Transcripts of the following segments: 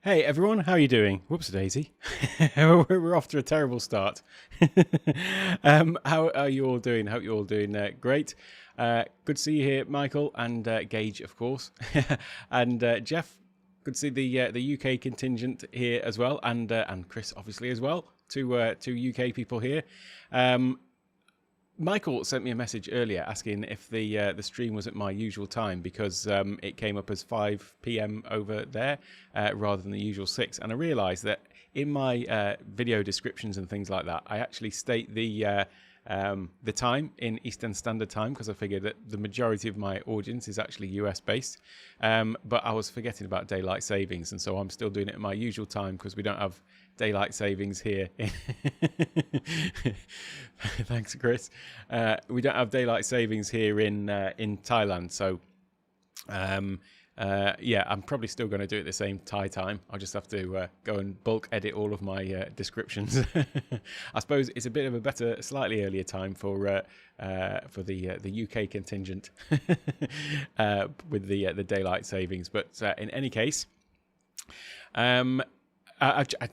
Hey everyone, how are you doing? Whoops daisy. We're off to a terrible start. How are you all doing? Hope you're all doing great. Good to see you here, Michael, and Gage, of course. And Jeff, good to see the UK contingent here as well, and Chris, obviously, as well. Two UK people here. Michael sent me a message earlier asking if the stream was at my usual time because it came up as 5 p.m. over there rather than the usual 6. And I realised that in my video descriptions and things like that, I actually state the time in Eastern Standard Time because I figured that the majority of my audience is actually US based. But I was forgetting about daylight savings, and so I'm still doing it at my usual time because we don't have daylight savings here. Thanks, Chris. We don't have daylight savings here in Thailand, so yeah, I'm probably still going to do it at the same Thai time. I'll just have to go and bulk edit all of my descriptions. I suppose it's a bit of a better, slightly earlier time for the UK contingent with the daylight savings. But in any case, do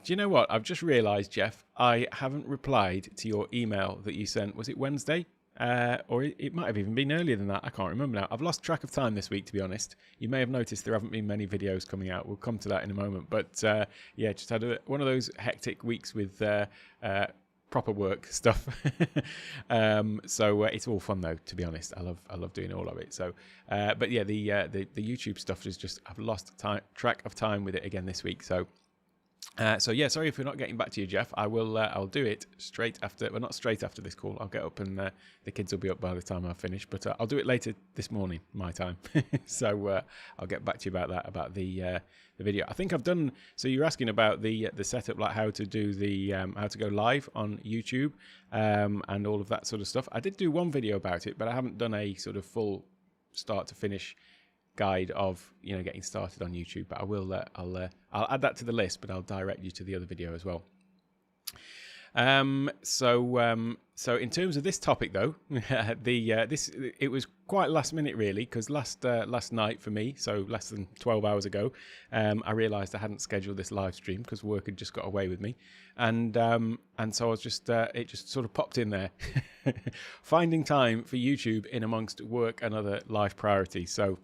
you know what? I've just realised, Jeff, I haven't replied to your email that you sent. Was it Wednesday? Or it might have even been earlier than that. I can't remember now. I've lost track of time this week, to be honest. You may have noticed there haven't been many videos coming out. We'll come to that in a moment. But yeah, just had one of those hectic weeks with proper work stuff. So it's all fun though, to be honest. I love doing all of it. So, but yeah, the YouTube stuff is just I've lost track of time with it again this week. So. So yeah, sorry if we're not getting back to you, Jeff. I'll do it straight after. Well, not straight after this call. I'll get up and the kids will be up by the time I finish. But I'll do it later this morning, my time. So I'll get back to you about that, about the video. I think I've done. So you're asking about the setup, like how to do the how to go live on YouTube and all of that sort of stuff. I did do one video about it, but I haven't done a sort of full start to finish guide of getting started on YouTube. But I will I'll add that to the list, but I'll direct you to the other video as well. So in terms of this topic though, it was quite last minute really, because last night for me, so less than 12 hours ago, I realized I hadn't scheduled this live stream because work had just got away with me, and so I was just it just sort of popped in there. Finding time for YouTube in amongst work and other life priorities. So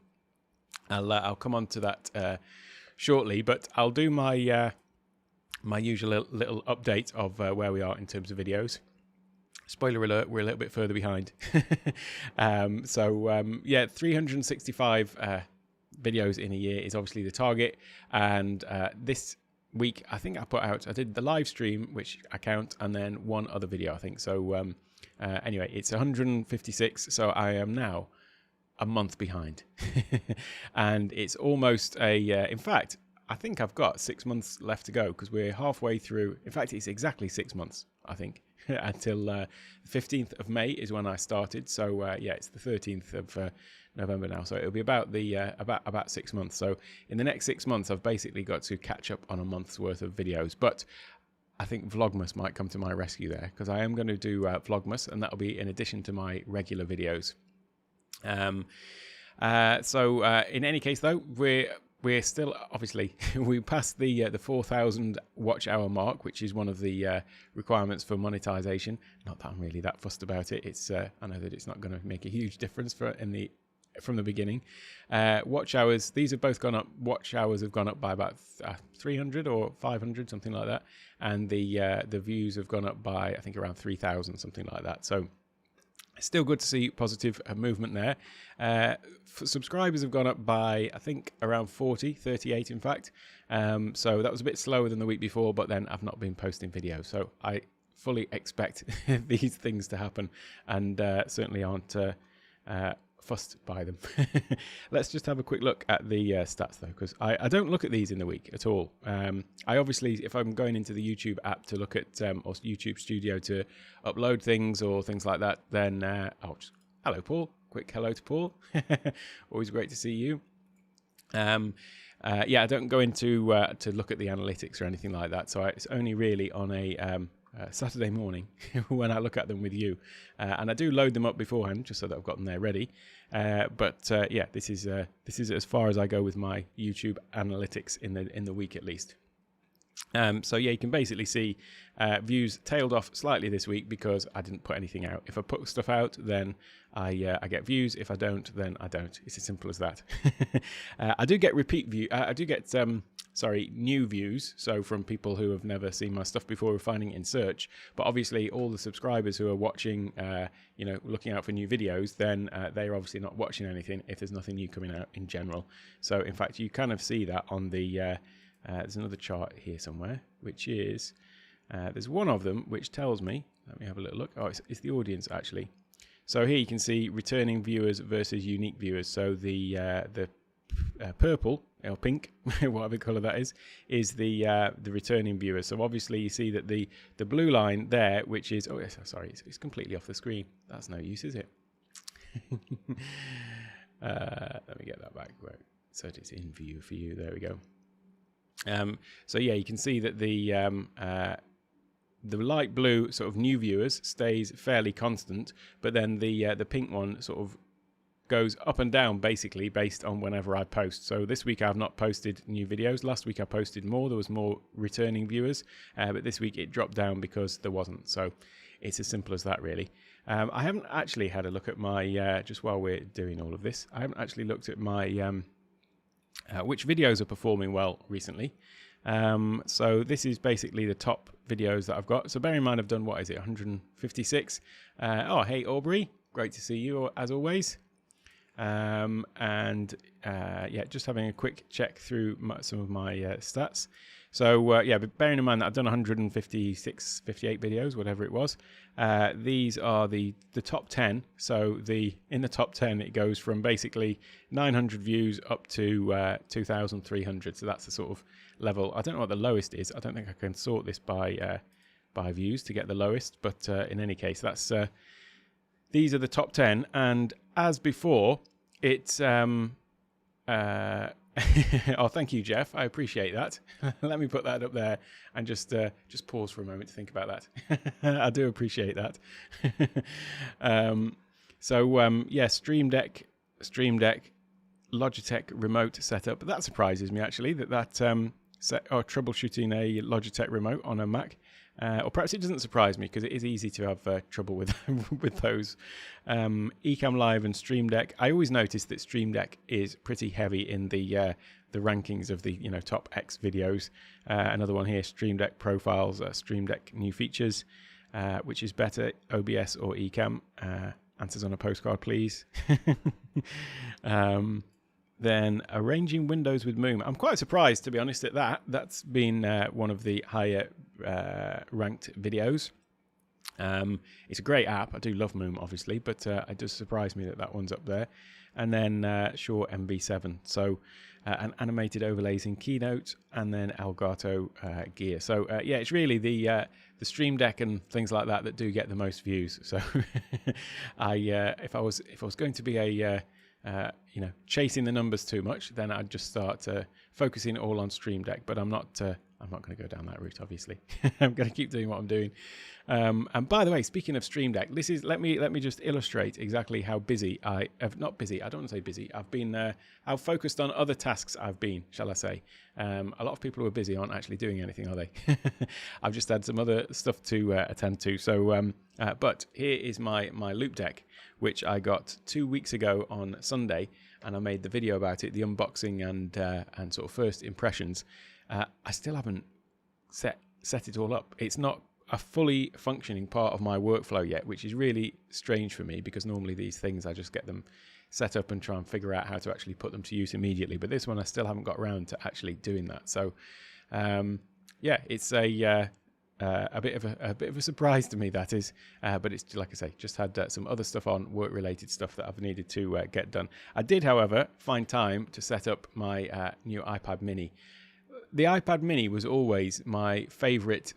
I'll come on to that shortly, but I'll do my my usual little update of where we are in terms of videos. Spoiler alert, we're a little bit further behind. Yeah, 365 videos in a year is obviously the target, and this week I think I did the live stream, which I count, and then one other video I think. So anyway, it's 156, so I am now a month behind. And it's almost in fact, I think I've got 6 months left to go, because we're halfway through. In fact, it's exactly 6 months, I think, until the 15th of May is when I started. So yeah, it's the 13th of November now. So it'll be about about 6 months. So in the next 6 months, I've basically got to catch up on a month's worth of videos. But I think Vlogmas might come to my rescue there, because I am going to do Vlogmas, and that'll be in addition to my regular videos. In any case though, we're still obviously we passed the 4,000 watch hour mark, which is one of the requirements for monetization. Not that I'm really that fussed about it. It's I know that it's not going to make a huge difference from the beginning. Watch hours, these have both gone up. Watch hours have gone up by about 300 or 500, something like that, and the views have gone up by I think around 3,000, something like that. So still good to see positive movement there. Subscribers have gone up by, I think, around 38 in fact. So that was a bit slower than the week before, but then I've not been posting videos. So I fully expect these things to happen, and certainly aren't fussed by them. Let's just have a quick look at the stats though, because I don't look at these in the week at all. I obviously, if I'm going into the YouTube app to look at or YouTube Studio to upload things or things like that, then hello Paul, quick hello to Paul. Always great to see you. Yeah, I don't go into to look at the analytics or anything like that, so it's only really on a Saturday morning when I look at them with you, and I do load them up beforehand just so that I've got them there ready. But yeah, this is as far as I go with my YouTube analytics in the week at least. So yeah, you can basically see views tailed off slightly this week because I didn't put anything out. If I put stuff out, then I get views. If I don't, then I don't. It's as simple as that. I do get repeat view. I do get new views. So from people who have never seen my stuff before, who are finding it in search. But obviously, all the subscribers who are watching, looking out for new videos, then they're obviously not watching anything if there's nothing new coming out in general. So in fact, you kind of see that on the. There's another chart here somewhere, which is, there's one of them which tells me, let me have a little look. Oh, it's the audience actually. So here you can see returning viewers versus unique viewers. So the purple or pink, whatever colour that is the returning viewers. So obviously you see that the blue line there, which is, oh yes, sorry, it's completely off the screen. That's no use, is it? Let me get that back. Right. So it's in view for you. There we go. So yeah, you can see that the light blue sort of new viewers stays fairly constant, but then the pink one sort of goes up and down basically based on whenever I post. So this week I've not posted new videos. Last week I posted more. There was more returning viewers, but this week it dropped down because there wasn't. So it's as simple as that really. I haven't actually had a look at my just while we're doing all of this, I haven't actually looked at my which videos are performing well recently. So this is basically the top videos that I've got. So bear in mind I've done, what is it, 156. Oh, hey Aubrey, great to see you as always. Yeah, just having a quick check through some of my stats. So yeah, but bearing in mind that I've done 156, 58 videos, whatever it was, these are the top 10. So in the top 10, it goes from basically 900 views up to 2,300. So that's the sort of level. I don't know what the lowest is. I don't think I can sort this by views to get the lowest, but in any case, that's these are the top 10. And as before, it's oh, thank you, Jeff. I appreciate that. Let me put that up there and just pause for a moment to think about that. I do appreciate that. Yeah, Stream Deck, Logitech remote setup. That surprises me actually. Troubleshooting a Logitech remote on a Mac. Or perhaps it doesn't surprise me because it is easy to have trouble with with those. Ecamm Live and Stream Deck. I always notice that Stream Deck is pretty heavy in the rankings of the top X videos. Another one here: Stream Deck profiles, Stream Deck new features. Which is better, OBS or Ecamm? Answers on a postcard, please. Then arranging windows with Moom. I'm quite surprised, to be honest, at that. That's been one of the higher ranked videos. It's a great app. I do love Moom, obviously, but it does surprise me that one's up there. And then Shure MV7. So an animated overlays in Keynote, and then Elgato gear. So yeah, it's really the Stream Deck and things like that do get the most views. So if I was going to be chasing the numbers too much, then I'd just start focusing all on Stream Deck. But I'm not going to go down that route, obviously. I'm going to keep doing what I'm doing. And by the way, speaking of Stream Deck, let me just illustrate exactly how busy I don't want to say busy. I've been how focused on other tasks I've been, shall I say. A lot of people who are busy aren't actually doing anything, are they? I've just had some other stuff to attend to. So, but here is my loop deck, which I got 2 weeks ago on Sunday, and I made the video about it, the unboxing and sort of first impressions. I still haven't set it all up. It's not a fully functioning part of my workflow yet, which is really strange for me because normally these things I just get them set up and try and figure out how to actually put them to use immediately. But this one I still haven't got around to actually doing that. So yeah, it's a bit of a surprise to me, that is. But it's like I say, just had some other stuff on, work-related stuff that I've needed to get done. I did, however, find time to set up my new iPad Mini. The iPad Mini was always my favorite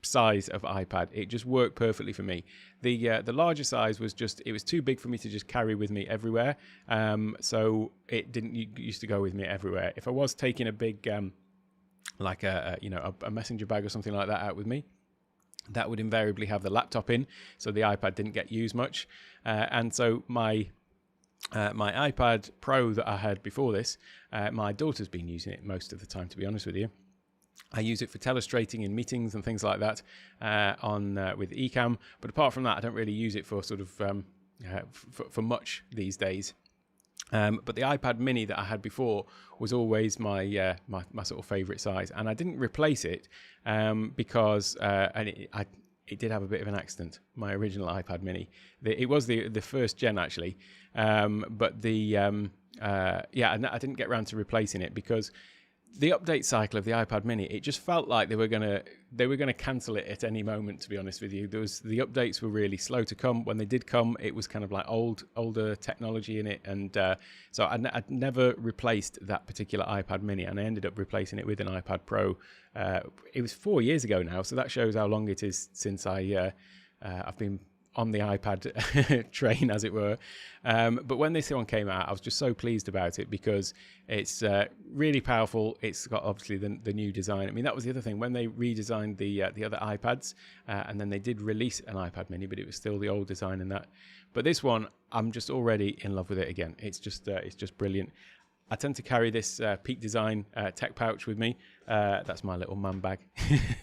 size of iPad. It just worked perfectly for me. The larger size was it was too big for me to just carry with me everywhere. So it didn't used to go with me everywhere. If I was taking a big like a messenger bag or something like that out with me, that would invariably have the laptop in, so the iPad didn't get used much. And so my iPad Pro that I had before this, my daughter's been using it most of the time, to be honest with you. I use it for telestrating in meetings and things like that with Ecamm, but apart from that, I don't really use it for sort of for much these days. But the iPad Mini that I had before was always my sort of favourite size, and I didn't replace it because it did have a bit of an accident. My original iPad Mini, it was the first gen actually, but I didn't get around to replacing it because the update cycle of the iPad Mini, it just felt like they were gonna cancel it at any moment, to be honest with you. The updates were really slow to come. When they did come, it was kind of like older technology in it, and so I'd never replaced that particular iPad Mini, and I ended up replacing it with an iPad Pro. It was 4 years ago now, so that shows how long it is since I've been on the iPad train, as it were. But when this one came out, I was just so pleased about it because it's really powerful. It's got obviously the new design. I mean, that was the other thing. When they redesigned the other iPads, and then they did release an iPad Mini, but it was still the old design and that. But this one, I'm just already in love with it again. It's just brilliant. I tend to carry this Peak Design tech pouch with me. That's my little man bag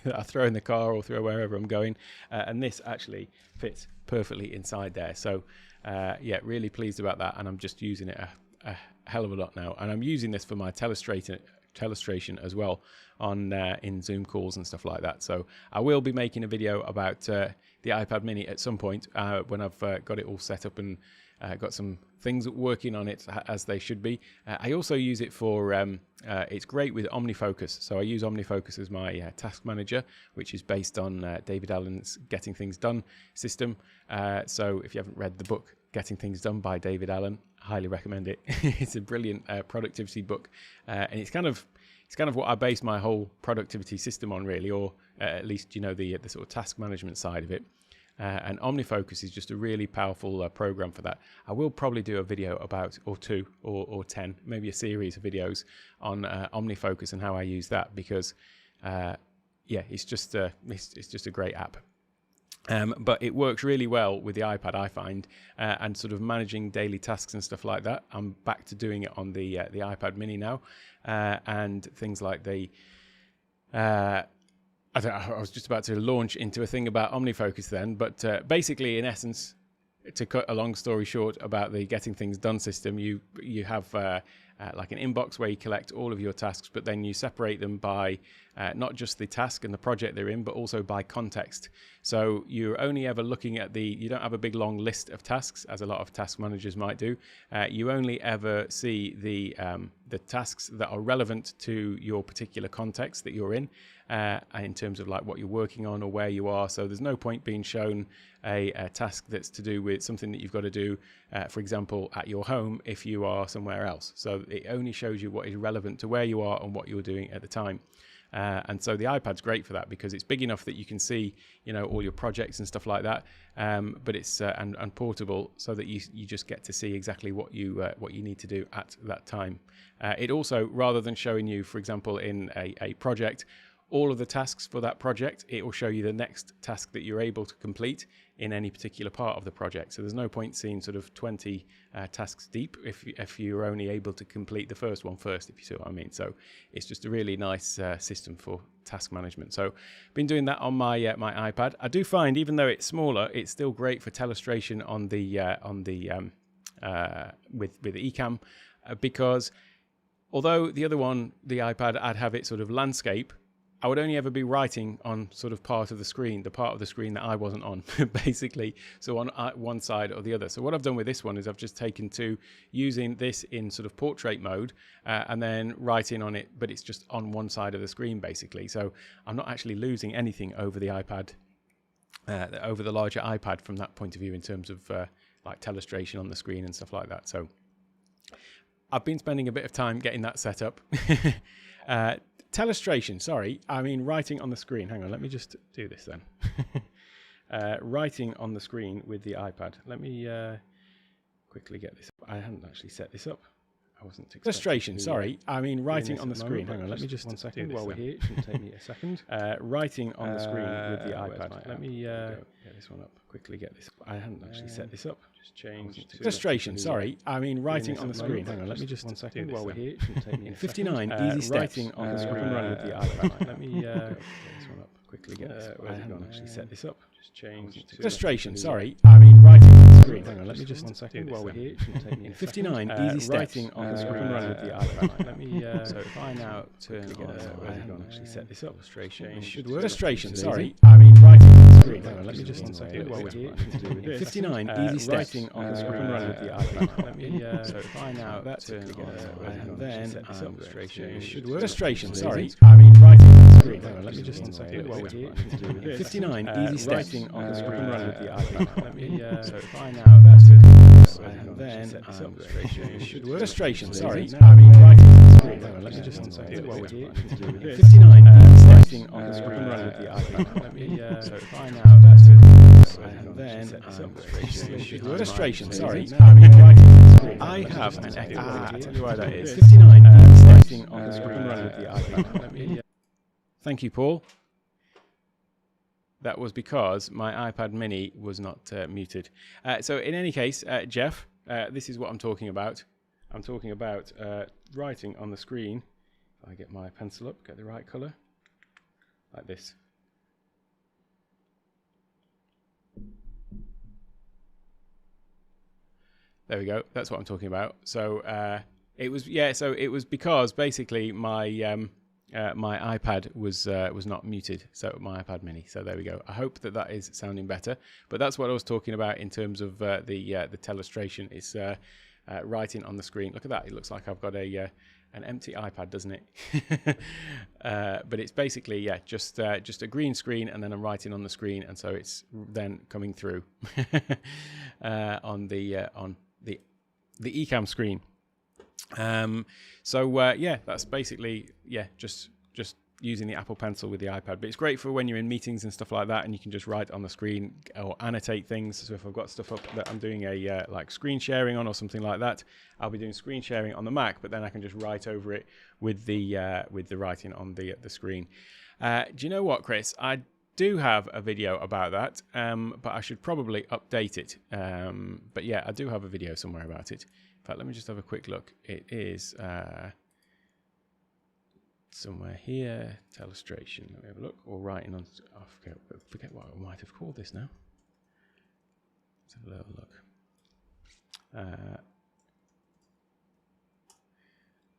that I throw in the car or throw wherever I'm going. And this actually fits perfectly inside there. So yeah, really pleased about that. And I'm just using it a hell of a lot now. And I'm using this for my telestrating telestration as well on in Zoom calls and stuff like that. So I will be making a video about the iPad mini at some point when I've got it all set up and got some things working on it as they should be. I also use it for, it's great with OmniFocus. So I use OmniFocus as my task manager, which is based on David Allen's Getting Things Done system. So if you haven't read the book Getting Things Done by David Allen, highly recommend it. It's a brilliant productivity book, and it's kind of what I base my whole productivity system on, really, or at least, you know, the sort of task management side of it. And OmniFocus is just a really powerful program for that. I will probably do a video about, or 2 or 10, maybe a series of videos on OmniFocus and how I use that, because yeah, it's just a great app. But it works really well with the iPad, I find, and sort of managing daily tasks and stuff like that. I'm back to doing it on the iPad mini now, and things like the I was just about to launch into a thing about OmniFocus then, but basically, in essence, to cut a long story short about the Getting Things Done system, you have like an inbox where you collect all of your tasks, but then you separate them by not just the task and the project they're in, but also by context. So you're only ever looking at you don't have a big long list of tasks, as a lot of task managers might do. You only ever see the tasks that are relevant to your particular context that you're in terms of like what you're working on or where you are. So there's no point being shown a task that's to do with something that you've got to do, for example, at your home if you are somewhere else. So it only shows you what is relevant to where you are and what you're doing at the time. And so the iPad's great for that because it's big enough that you can see, you know, all your projects and stuff like that. But it's and portable, so that you just get to see exactly what you need to do at that time. It also, rather than showing you, for example, in a project, all of the tasks for that project, it will show you the next task that you're able to complete in any particular part of the project. So there's no point seeing sort of 20 tasks deep if you're only able to complete the first one first, if you see what I mean. So it's just a really nice system for task management. So I've been doing that on my my iPad. I do find, even though it's smaller, it's still great for telestration on the with Ecamm, because although the other one, the iPad, I'd have it sort of landscape, I would only ever be writing on sort of part of the screen, the part of the screen that I wasn't on, basically. So on one side or the other. So what I've done with this one is I've just taken to using this in sort of portrait mode and then writing on it, but it's just on one side of the screen, basically. So I'm not actually losing anything over the iPad, over the larger iPad from that point of view in terms of like telestration on the screen and stuff like that. So I've been spending a bit of time getting that set up. Telestration, sorry, I mean writing on the screen. Hang on, let me just do this then. Writing on the screen with the iPad. Let me quickly get this up. I hadn't actually set this up. I wasn't expecting Telestration, sorry, I mean writing on the screen. Hang on, let me just 1 second while we're here. It shouldn't take me a second. Writing on the screen with the iPad. Let me get this one up. Quickly get this up. I hadn't actually set this up. Just change to Telestration, sorry, I mean writing on the screen. Hang on, let me just 1 second while we're here. It shouldn't take me a 59 easy steps. Writing on the screen with the iPad. Let me get this one up. Quickly get this. I hadn't actually set this up. Just change to Telestration, sorry, I mean writing on the screen. Hang on, let me just 1 second while we're here. It shouldn't take me a 59 easy steps. Writing on the screen with the iPad. Let me so if I now turn on, I haven't actually set this up. Illustration should work. Illustration, sorry, I mean writing on the screen. Hang on, let me just 1 second while we're here. 59 easy steps. Writing on the screen with the iPad. Let me so if I now turn on, and then illustration should work. Illustration, sorry, I mean writing on the screen. Hang on, let me just 1 second while we're here. 59 easy steps. Writing on the screen with the iPad. Let me so if I now turn on, and then illustration should work. Illustration, sorry, I mean writing on the screen. Hang on, let me just 1 second while we're here. 59 easy steps. Writing on the screen with the iPad. Let me so if I now turn on, and then illustration should work. Illustration, sorry, I mean writing on the screen. I have an I tell you why that is. 59 easy steps. Writing on the screen with the iPad. Let me thank you, Paul. That was because my iPad mini was not muted. So in any case, Jeff, this is what I'm talking about. I'm talking about writing on the screen. If I get my pencil up, get the right color, like this. There we go. That's what I'm talking about. So It was, yeah. So it was because basically my iPad was not muted, so my iPad Mini. So there we go. I hope that is sounding better. But that's what I was talking about in terms of the telestration. It's writing on the screen. Look at that. It looks like I've got an empty iPad, doesn't it? But it's basically just a green screen, and then I'm writing on the screen, and so it's then coming through on the eCam screen. Yeah, that's basically just using the Apple Pencil with the iPad. But it's great for when you're in meetings and stuff like that, and you can just write on the screen or annotate things. So if I've got stuff up that I'm doing a like screen sharing on or something like that, I'll be doing screen sharing on the Mac, but then I can just write over it with the writing on the screen. Do you know what, Chris? I do have a video about that, but I should probably update it. But yeah, I do have a video somewhere about it. In fact, let me just have a quick look. It is somewhere here. Telestration. Let me have a look. Or writing on. I forget what I might have called this now. Let's have a little look.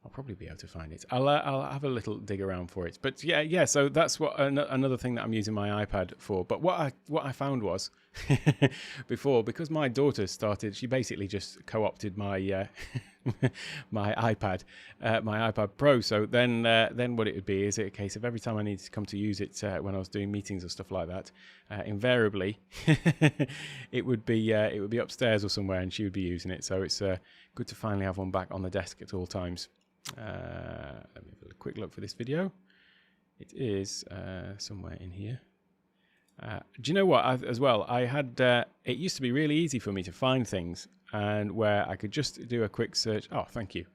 I'll probably be able to find it. I'll have a little dig around for it. But yeah. So that's what another thing that I'm using my iPad for. But what I found was before, because my daughter started, she basically just co-opted my my iPad Pro. So then what it would be is a case of every time I needed to come to use it when I was doing meetings or stuff like that, invariably it would be upstairs or somewhere, and she would be using it. So it's good to finally have one back on the desk at all times. Let me have a quick look for this video. It is somewhere in here. Do you know what? I had it used to be really easy for me to find things, and where I could just do a quick search. Oh, thank you.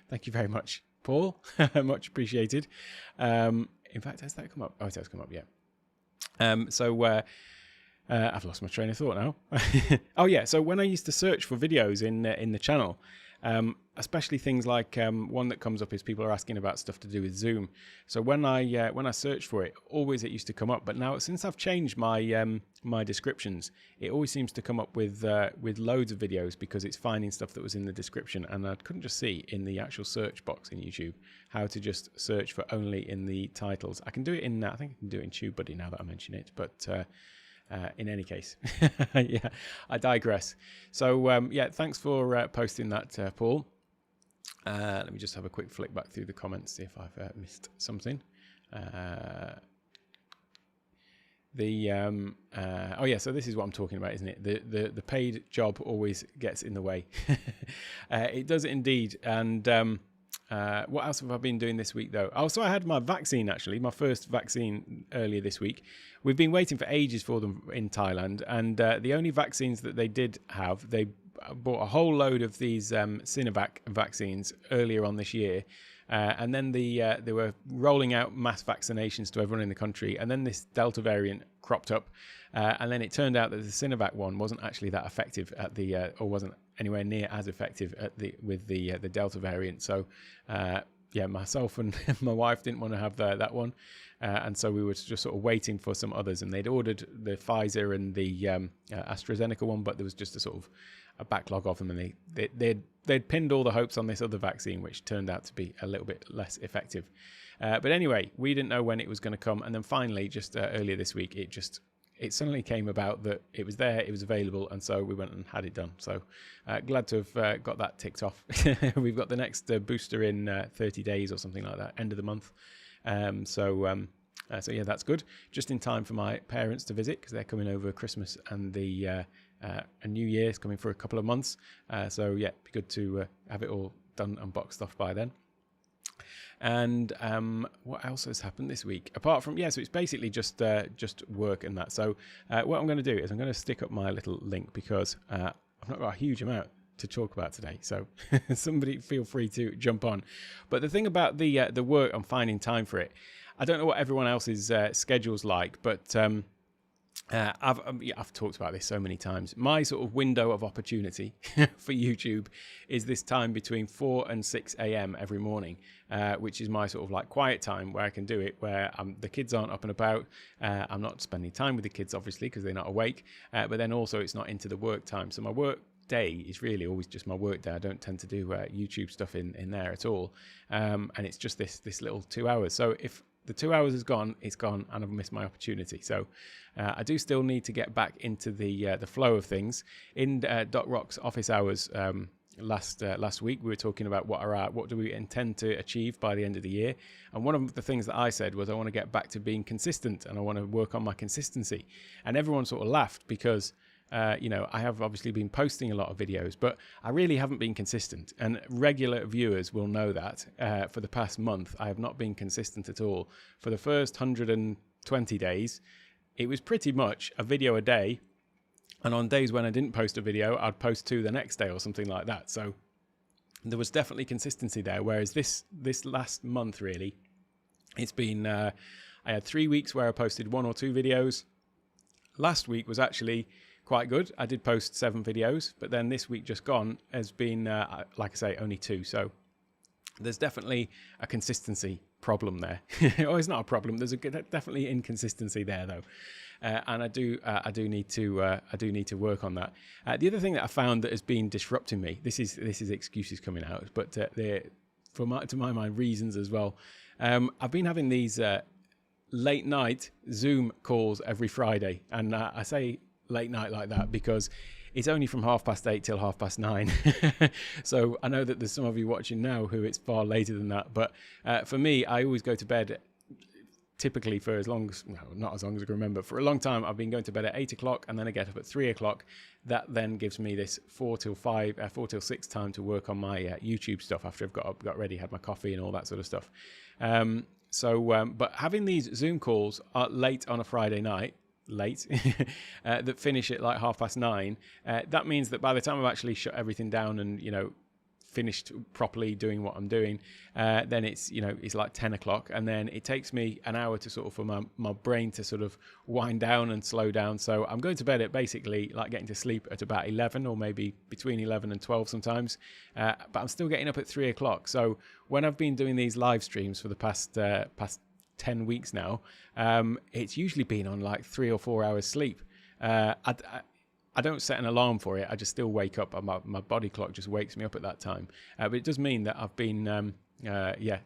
Thank you very much, Paul. Much appreciated. In fact, has that come up? Oh, it has come up, yeah. I've lost my train of thought now. Oh yeah, so when I used to search for videos in the channel, especially things like one that comes up is people are asking about stuff to do with Zoom. So when I searched for it, always it used to come up. But now since I've changed my my descriptions, it always seems to come up with loads of videos, because it's finding stuff that was in the description, and I couldn't just see in the actual search box in YouTube how to just search for only in the titles. I can do it in I think I can do it in TubeBuddy now that I mention it, but. In any case, yeah, I digress. So yeah, thanks for posting that, Paul. Let me just have a quick flick back through the comments, see if I've missed something. Oh yeah, so this is what I'm talking about, isn't it? The paid job always gets in the way. It does indeed. And what else have I been doing this week, though? Oh, so I had my vaccine, actually, my first vaccine earlier this week. We've been waiting for ages for them in Thailand, and the only vaccines that they did have, they bought a whole load of these Sinovac vaccines earlier on this year, and then they were rolling out mass vaccinations to everyone in the country, and then this Delta variant cropped up, and then it turned out that the Sinovac one wasn't actually that effective at the, or wasn't anywhere near as effective at with the Delta variant. So yeah, myself and my wife didn't want to have that one, and so we were just sort of waiting for some others, and they'd ordered the Pfizer and the AstraZeneca one, but there was just a sort of a backlog of them, and they'd pinned all the hopes on this other vaccine, which turned out to be a little bit less effective. But anyway, we didn't know when it was going to come, and then finally, just earlier this week, it suddenly came about that it was there, it was available, and so we went and had it done. So glad to have got that ticked off. We've got the next booster in 30 days or something like that, end of the month. So yeah, that's good. Just in time for my parents to visit, because they're coming over Christmas and the a New Year's coming for a couple of months. So yeah, it'd be good to have it all done and boxed off by then. And what else has happened this week? Apart from, so it's basically just work and that. So what I'm going to do is I'm going to stick up my little link, because I've not got a huge amount to talk about today. So somebody feel free to jump on. But the thing about the work, I'm finding time for it. I don't know what everyone else's schedule's like, but I've talked about this so many times. My sort of window of opportunity for YouTube is this time between 4 and 6 a.m. every morning, which is my sort of like quiet time where I can do it, where the kids aren't up and about. I'm not spending time with the kids, obviously, because they're not awake, but then also it's not into the work time. So my work day is really always just my work day. I don't tend to do YouTube stuff in there at all, and it's just this little 2 hours. So if the 2 hours is gone, it's gone, and I've missed my opportunity. So I do still need to get back into the flow of things. In Doc Rock's office hours last week, we were talking about what do we intend to achieve by the end of the year, and one of the things that I said was I want to get back to being consistent, and I want to work on my consistency. And everyone sort of laughed because I have obviously been posting a lot of videos, but I really haven't been consistent. And regular viewers will know that for the past month, I have not been consistent at all. For the first 120 days, it was pretty much a video a day. And on days when I didn't post a video, I'd post 2 the next day or something like that. So there was definitely consistency there. Whereas this last month, really, it's been, I had 3 weeks where I posted 1 or 2 videos. Last week was actually quite good. I did post 7 videos, but then this week just gone has been, like I say, only 2. So there's definitely a consistency problem there. Oh, it's not a problem. There's definitely inconsistency there, though, and I do need to work on that. The other thing that I found that has been disrupting me. This is excuses coming out, but to my mind, reasons as well. I've been having these late night Zoom calls every Friday, and I say late night like that because it's only from 8:30 till 9:30. So I know that there's some of you watching now who it's far later than that, but for me, I always go to bed typically for not as long as I can remember. For a long time, I've been going to bed at 8 o'clock, and then I get up at 3 o'clock. That then gives me this 4 till 6 time to work on my YouTube stuff after I've got ready, had my coffee and all that sort of stuff. But having these Zoom calls late on a Friday night, that finish at like 9:30, that means that by the time I've actually shut everything down and finished properly doing what I'm doing, then it's like 10 o'clock, and then it takes me an hour to sort of for my brain to sort of wind down and slow down. So I'm going to bed at basically like getting to sleep at about 11, or maybe between 11 and 12 sometimes, but I'm still getting up at 3 o'clock. So when I've been doing these live streams for the past 10 weeks now, it's usually been on like 3 or 4 hours sleep. I don't set an alarm for it. I just still wake up. My body clock just wakes me up at that time. But it does mean that I've been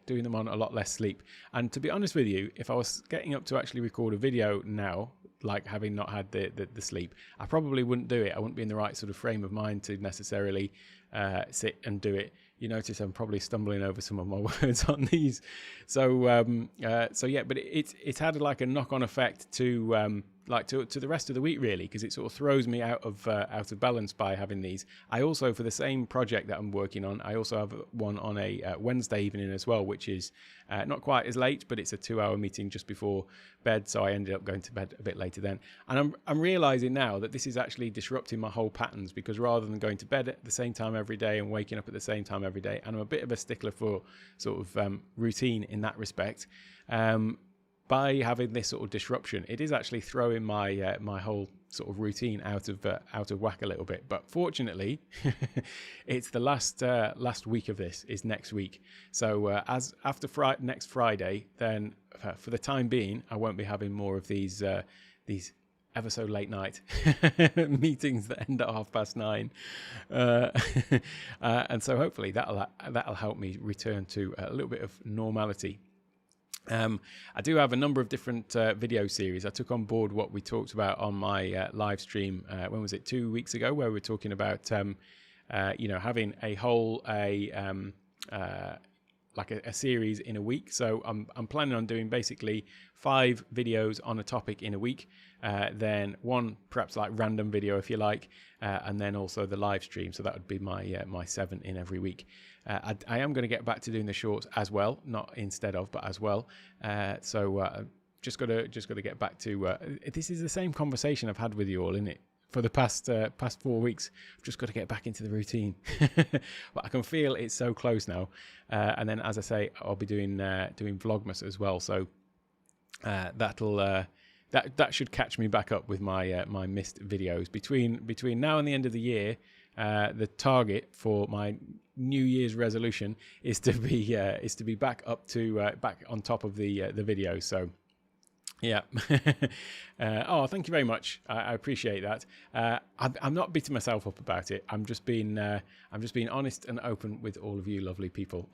doing them on a lot less sleep. And to be honest with you, if I was getting up to actually record a video now, like having not had the sleep, I probably wouldn't do it. I wouldn't be in the right sort of frame of mind to necessarily sit and do it. You notice I'm probably stumbling over some of my words on these. So yeah, but it's had like a knock-on effect to the rest of the week, really, because it sort of throws me out of balance by having these. I also, for the same project that I'm working on, I also have one on a Wednesday evening as well, which is not quite as late, but it's a 2-hour meeting just before bed. So I ended up going to bed a bit later then. And I'm realizing now that this is actually disrupting my whole patterns, because rather than going to bed at the same time every day and waking up at the same time every day, and I'm a bit of a stickler for sort of routine in that respect, by having this sort of disruption, it is actually throwing my my whole sort of routine out of whack a little bit. But fortunately, it's the last week of this is next week. So as after next Friday, then for the time being, I won't be having more of these ever so late night meetings that end at 9:30, and so hopefully that'll help me return to a little bit of normality. I do have a number of different video series. I took on board what we talked about on my live stream. When was it? 2 weeks ago, where we were talking about having a whole like a series in a week. So I'm planning on doing basically 5 videos on a topic in a week, then one perhaps like random video if you like, and then also the live stream. So that would be my 7 in every week. I am going to get back to doing the shorts as well, not instead of, but as well. Just got to get back to. This is the same conversation I've had with you all, isn't it? For the past 4 weeks, I've just got to get back into the routine. But I can feel it's so close now. And then, as I say, I'll be doing Vlogmas as well. So that should catch me back up with my my missed videos between now and the end of the year. The target for my New Year's resolution is to be back up to back on top of the videos. So Yeah. Oh, thank you very much. I appreciate that. I'm not beating myself up about it. I'm just being honest and open with all of you lovely people.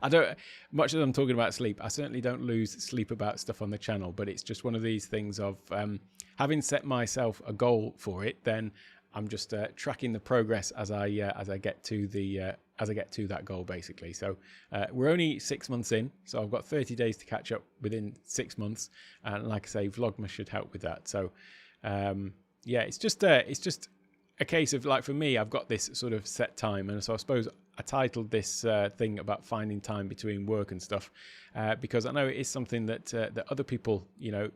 I don't, much as I'm talking about sleep, I certainly don't lose sleep about stuff on the channel, but it's just one of these things of having set myself a goal for it, then I'm just tracking the progress as I get to that goal, basically. So we're only 6 months in, so I've got 30 days to catch up within 6 months, and like I say, Vlogmas should help with that. So yeah, it's just a case of, like, for me, I've got this sort of set time, and so I suppose I titled this thing about finding time between work and stuff because I know it is something that that other people, you know,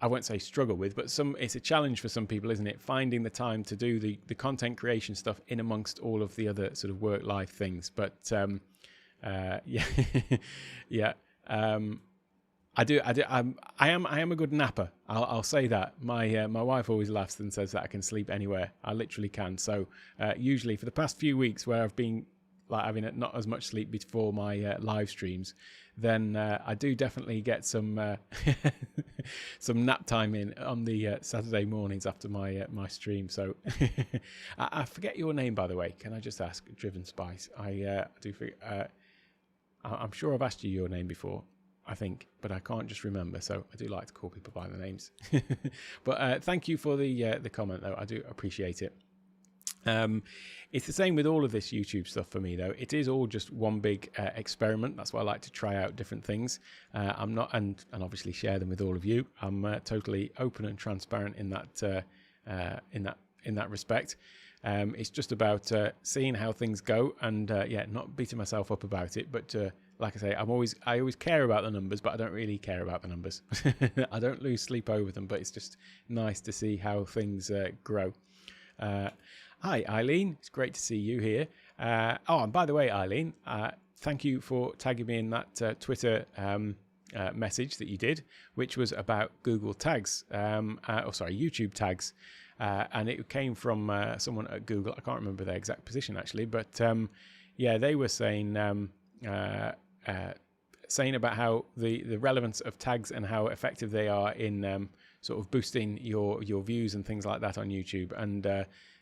I won't say struggle with, but it's a challenge for some people, isn't it? Finding the time to do the content creation stuff in amongst all of the other sort of work life things. But yeah, yeah. I am a good napper. I'll say that. My wife always laughs and says that I can sleep anywhere. I literally can. So usually for the past few weeks where I've been like having not as much sleep before my live streams, then I do definitely get some some nap time in on the Saturday mornings after my stream. So I forget your name, by the way. Can I just ask, Driven Spice? I do forget. I'm sure I've asked you your name before, I think, but I can't just remember. So I do like to call people by their names. But thank you for the comment, though. I do appreciate it. It's the same with all of this YouTube stuff for me, though. It is all just one big experiment. That's why I like to try out different things. I'm not, and obviously share them with all of you. I'm totally open and transparent in that respect. It's just about seeing how things go, and yeah, not beating myself up about it. But like I say, I always care about the numbers, but I don't really care about the numbers. I don't lose sleep over them, but it's just nice to see how things grow. Hi, Eileen. It's great to see you here. Oh, and by the way, Eileen, thank you for tagging me in that Twitter message that you did, which was about Google tags, YouTube tags. And it came from someone at Google. I can't remember their exact position, actually. But yeah, they were saying about how the relevance of tags and how effective they are in sort of boosting your views and things like that on YouTube. And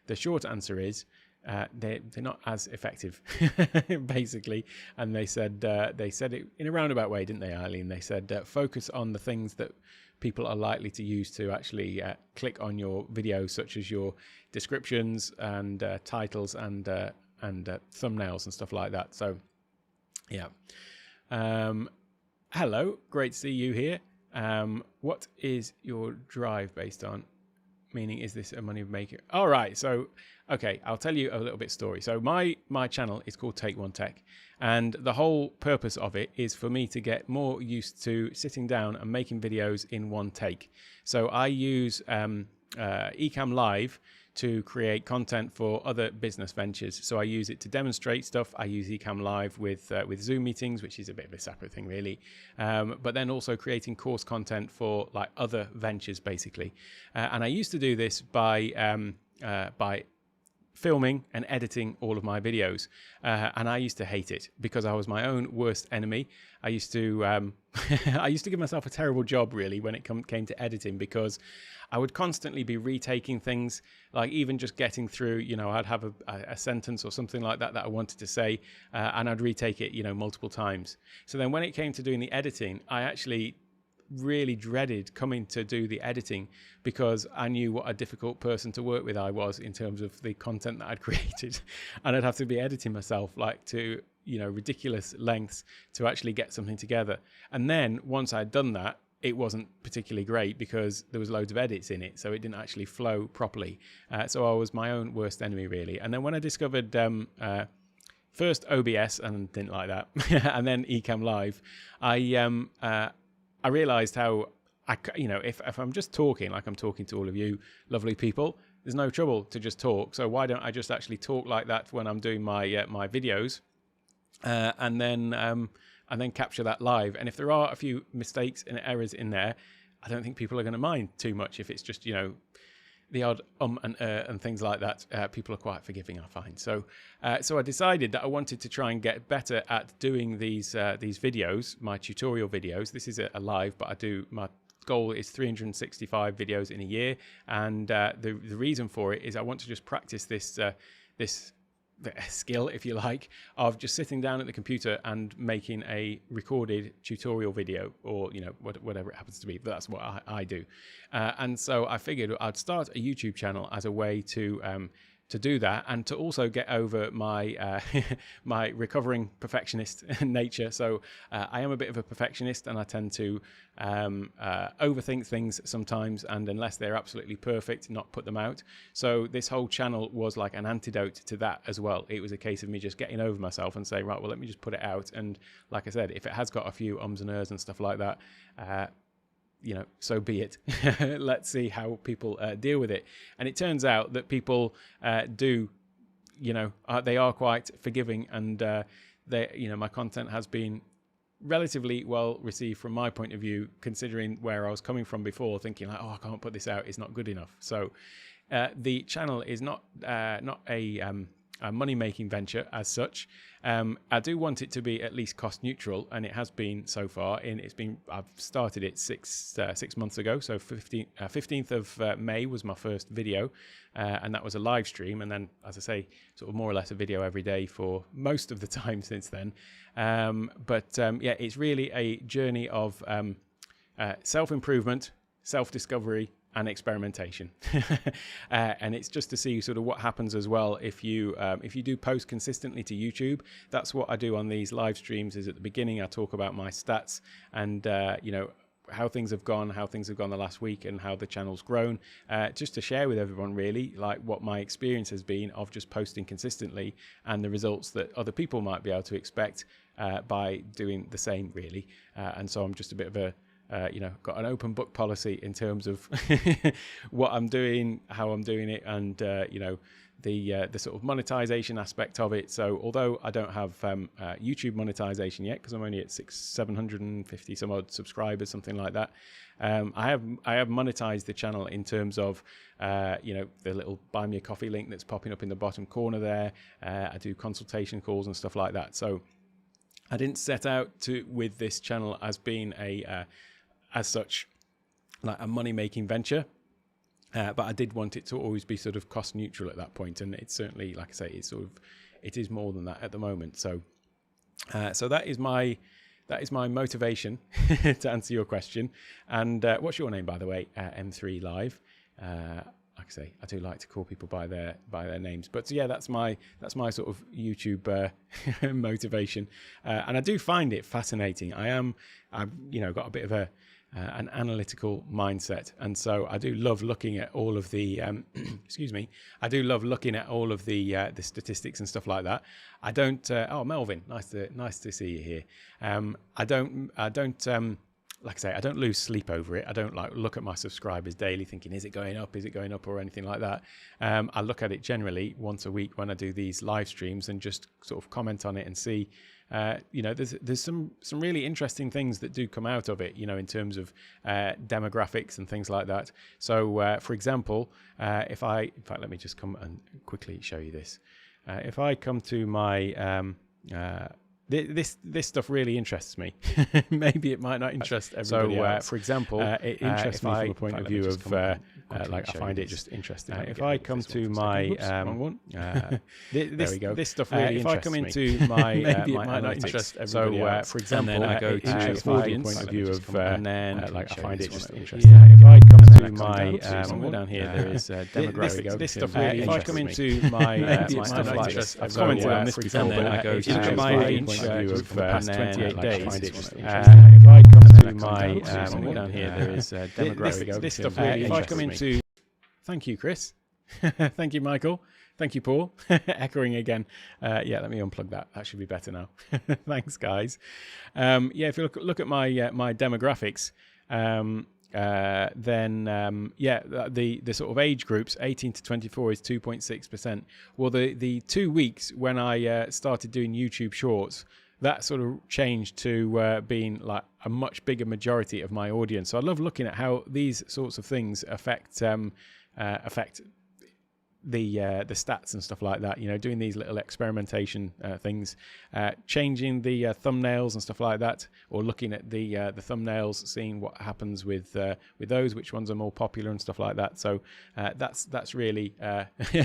the short answer is they're not as effective, basically. And they said it in a roundabout way, didn't they, Eileen? They said focus on the things that people are likely to use to actually click on your videos, such as your descriptions and titles and thumbnails and stuff like that. So yeah. Hello, great to see you here. What is your drive based on? Meaning, is this a money maker? All right. So, okay, I'll tell you a little bit story. So my channel is called Take One Tech, and the whole purpose of it is for me to get more used to sitting down and making videos in one take. So I use Ecamm Live to create content for other business ventures. So I use it to demonstrate stuff. I use Ecamm Live with Zoom meetings, which is a bit of a separate thing, really. But then also creating course content for like other ventures, basically. And I used to do this by filming and editing all of my videos, and I used to hate it because I was my own worst enemy. I used to I used to give myself a terrible job, really, when it came to editing, because I would constantly be retaking things, like even just getting through, you know, I'd have a sentence or something like that I wanted to say, and I'd retake it, you know, multiple times. So then when it came to doing the editing, I actually really dreaded coming to do the editing, because I knew what a difficult person to work with I was in terms of the content that I'd created, and I'd have to be editing myself like to, you know, ridiculous lengths to actually get something together. And then once I'd done that, it wasn't particularly great because there was loads of edits in it, so it didn't actually flow properly. So I was my own worst enemy, really. And then when I discovered first OBS and didn't like that, and then Ecamm Live, I realized how if I'm just talking like I'm talking to all of you lovely people, there's no trouble to just talk. So why don't I just actually talk like that when I'm doing my my videos, and then capture that live. And if there are a few mistakes and errors in there, I don't think people are going to mind too much if it's just, you know, the odd and things like that, people are quite forgiving, I find. So I decided that I wanted to try and get better at doing these videos, my tutorial videos. This is a live, but my goal is 365 videos in a year, and the reason for it is I want to just practice this skill, if you like, of just sitting down at the computer and making a recorded tutorial video, or whatever it happens to be. But that's what I do, and so I figured I'd start a YouTube channel as a way to do that, and to also get over my my recovering perfectionist nature. So I am a bit of a perfectionist, and I tend to overthink things sometimes, and unless they're absolutely perfect, not put them out. So this whole channel was like an antidote to that as well. It was a case of me just getting over myself and saying, right, well, let me just put it out. And like I said, if it has got a few ums and ers and stuff like that, so be it. Let's see how people deal with it. And it turns out that people do, they are quite forgiving, and my content has been relatively well received from my point of view, considering where I was coming from before, thinking like, oh, I can't put this out, it's not good enough. So the channel is not a money-making venture as such. I do want it to be at least cost neutral, and it has been so far. I've started it six months ago, so 15th of May was my first video, and that was a live stream, and then, as I say, sort of more or less a video every day for most of the time since then. It's really a journey of self-improvement, self-discovery, and experimentation. And it's just to see sort of what happens as well if you do post consistently to YouTube. That's what I do on these live streams. Is at the beginning I talk about my stats and how things have gone the last week, and how the channel's grown, just to share with everyone really like what my experience has been of just posting consistently, and the results that other people might be able to expect by doing the same really. And so I'm just a bit of a got an open book policy in terms of what I'm doing, how I'm doing it, and the sort of monetization aspect of it. So although I don't have YouTube monetization yet, because I'm only at 750 some odd subscribers, something like that, I have monetized the channel in terms of the little buy me a coffee link that's popping up in the bottom corner there. I do consultation calls and stuff like that. So I didn't set out with this channel as being as such like a money-making venture, but I did want it to always be sort of cost neutral at that point, and it's certainly, like I say, it is more than that at the moment. So that is my motivation to answer your question. And what's your name, by the way? M3 Live. Like I say, I do like to call people by their names, but yeah, that's my sort of YouTube motivation, and I do find it fascinating. I've got a bit of an analytical mindset, and so I do love looking at all of the excuse me, I do love looking at all of the statistics and stuff like that. I don't oh, Melvin, nice to see you here. I don't like I say, I don't lose sleep over it. I don't like look at my subscribers daily thinking, is it going up, or anything like that. I look at it generally once a week when I do these live streams, and just sort of comment on it and see, there's some really interesting things that do come out of it, in terms of demographics and things like that. So for example, in fact, let me just come and quickly show you this. If I come to my this stuff really interests me. Maybe it might not interest everybody else. So, for example, it interests me from a point of view of I find it just interesting. If I come to my there we go. This stuff really interests me. If I come into my maybe it might not interest everybody else. So, for example, and then I go to audience point of view of and then I find it just interesting. If I come to my somewhere down here, there is demographics. This stuff really interests me. If I come into my stuff like this, I've commented on this before, and then I go to my audience view of the past 28 days. If I come to my somewhere down here, there is demographics. This stuff really if I come into, thank you, Chris. Thank you, Michael. Thank you, Paul. Echoing again. Let me unplug that. That should be better now. Thanks, guys. If you look at my my demographics, then the sort of age groups 18 to 24 is 2.6%. Well, the 2 weeks when I started doing YouTube Shorts, that sort of changed to being like a much bigger majority of my audience. So I love looking at how these sorts of things affect affect the stats and stuff like that, doing these little experimentation things, changing the thumbnails and stuff like that, or looking at the thumbnails, seeing what happens with those, which ones are more popular and stuff like that. So that's really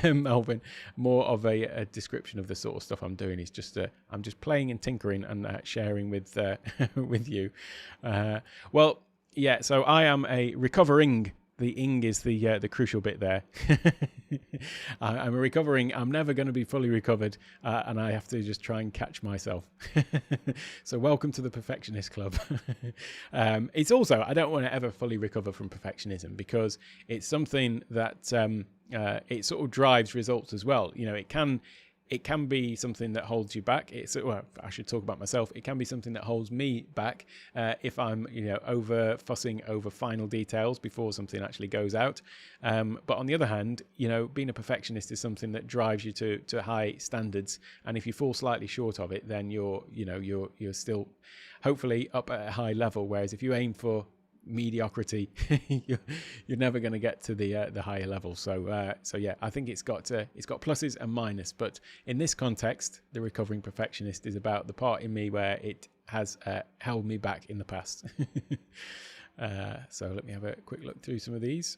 Melvin, more of a description of the sort of stuff I'm doing. Is just I'm just playing and tinkering and sharing with with you. Well, yeah, so I am a recovering. The ing is the crucial bit there. I'm recovering. I'm never going to be fully recovered, and I have to just try and catch myself. So welcome to the Perfectionist Club. It's also, I don't want to ever fully recover from perfectionism, because it's something that it sort of drives results as well. It can be something that holds you back. Well, I should talk about myself. It can be something that holds me back if I'm, over fussing over final details before something actually goes out. But on the other hand, being a perfectionist is something that drives you to high standards. And if you fall slightly short of it, then you're still hopefully up at a high level. Whereas if you aim for mediocrity, you're never going to get to the higher level. So yeah, I think it's got pluses and minuses, but in this context, the recovering perfectionist is about the part in me where it has held me back in the past. So let me have a quick look through some of these.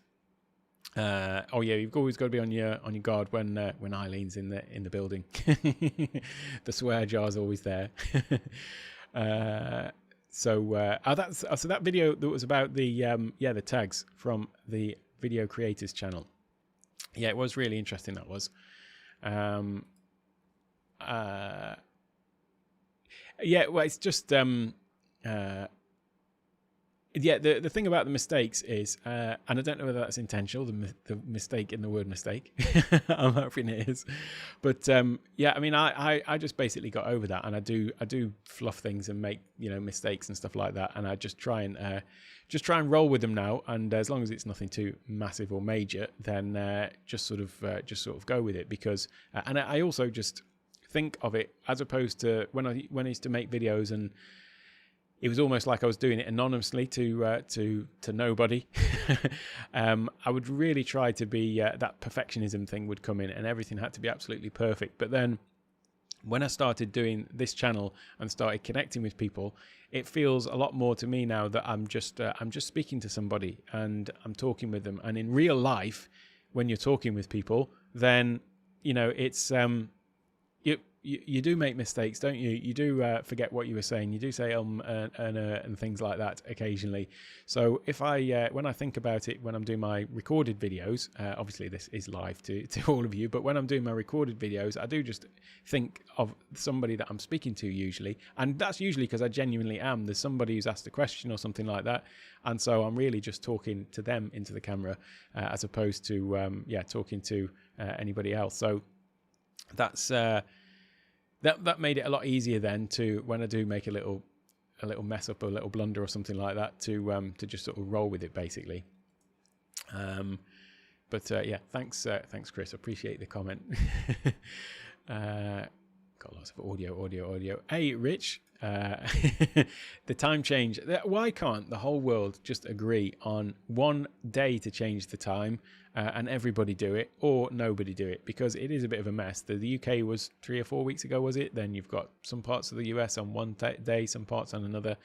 Oh yeah, you've always got to be on your guard when Eileen's in the building. The swear jar's always there. So that video that was about the tags from the video creators channel. Yeah, it was really interesting. That was. Yeah, well, it's just yeah, the thing about the mistakes is, and I don't know whether that's intentional, the mistake in the word mistake. I'm hoping it is. But yeah, I mean, I just basically got over that, and I do fluff things and make mistakes and stuff like that, and I just try and roll with them now. And as long as it's nothing too massive or major, then just sort of go with it, because and I also just think of it as opposed to when I used to make videos, and it was almost like I was doing it anonymously to nobody. I would really try to be that perfectionism thing would come in, and everything had to be absolutely perfect. But then when I started doing this channel and started connecting with people, it feels a lot more to me now that I'm just speaking to somebody and I'm talking with them. And in real life, when you're talking with people, then it's you do make mistakes, don't you? You do forget what you were saying. You do say and things like that occasionally. So if when I think about it, when I'm doing my recorded videos, obviously this is live to all of you, but when I'm doing my recorded videos, I do just think of somebody that I'm speaking to usually, and that's usually because I genuinely am. There's somebody who's asked a question or something like that, and so I'm really just talking to them into the camera, as opposed to talking to anybody else. So that's. That made it a lot easier then to, when I do make a little mess up, a little blunder or something like that, to just sort of roll with it basically. But yeah, thanks Chris, appreciate the comment. Got lots of audio. Hey Rich, the time change, why can't the whole world just agree on one day to change the time, and everybody do it, or nobody do it? Because it is a bit of a mess. The UK was 3 or 4 weeks ago, was it? Then you've got some parts of the US on one day, some parts on another.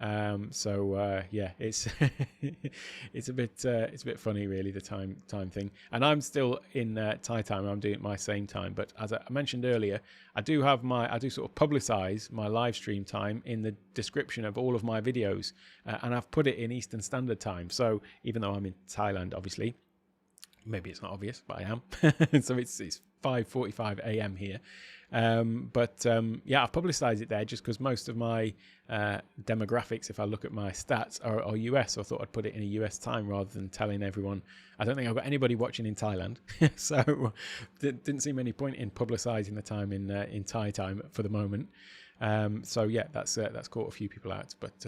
Yeah, it's it's a bit funny really, the time thing. And I'm still in Thai time. I'm doing it my same time, but as I mentioned earlier, I do sort of publicize my live stream time in the description of all of my videos, and I've put it in Eastern Standard Time. So even though I'm in Thailand, obviously, maybe it's not obvious, but I am. So it's 5:45 a.m. here. Yeah, I've publicized it there just because most of my demographics, if I look at my stats, are US. So I thought I'd put it in a US time rather than telling everyone. I don't think I've got anybody watching in Thailand, so didn't seem any point in publicizing the time in Thai time for the moment. So yeah, that's caught a few people out, but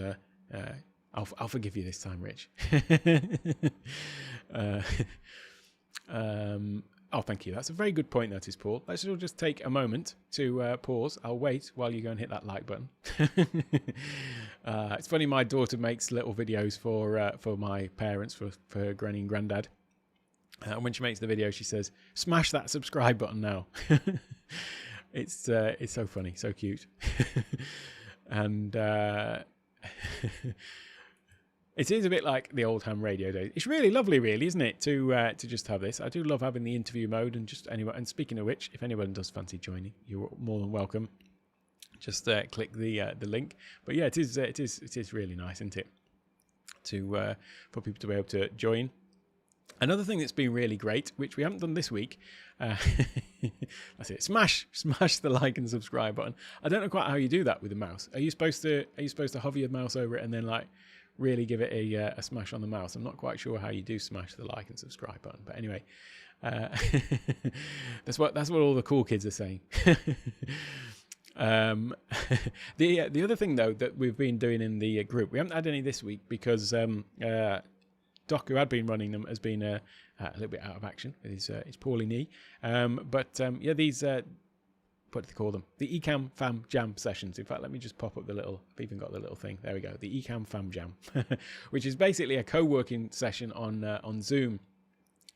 I'll forgive you this time, Rich. Oh, thank you. That's a very good point, that is, Paul. Let's all just take a moment to pause. I'll wait while you go and hit that like button. It's funny, my daughter makes little videos for my parents, for her granny and granddad. And when she makes the video, she says, "Smash that subscribe button now." It's so funny, so cute. And it is a bit like the old ham radio days. It's really lovely, really, isn't it, to just have this. I do love having the interview mode, and just anyone. And speaking of which, if anyone does fancy joining, you're more than welcome. Just click the link. But yeah, it is really nice, isn't it, to for people to be able to join. Another thing that's been really great, which we haven't done this week, that's it. Smash the like and subscribe button. I don't know quite how you do that with the mouse. Are you supposed to hover your mouse over it and then like really give it a smash on the mouse? I'm not quite sure how you do smash the like and subscribe button. But anyway, that's what all the cool kids are saying. The other thing though that we've been doing in the group, we haven't had any this week because Doc, who had been running them, has been a little bit out of action with his poorly knee. These what do they call them? The Ecamm Fam Jam sessions. In fact, let me just pop up the little. I've even got the little thing. There we go. The Ecamm Fam Jam, which is basically a co-working session on Zoom.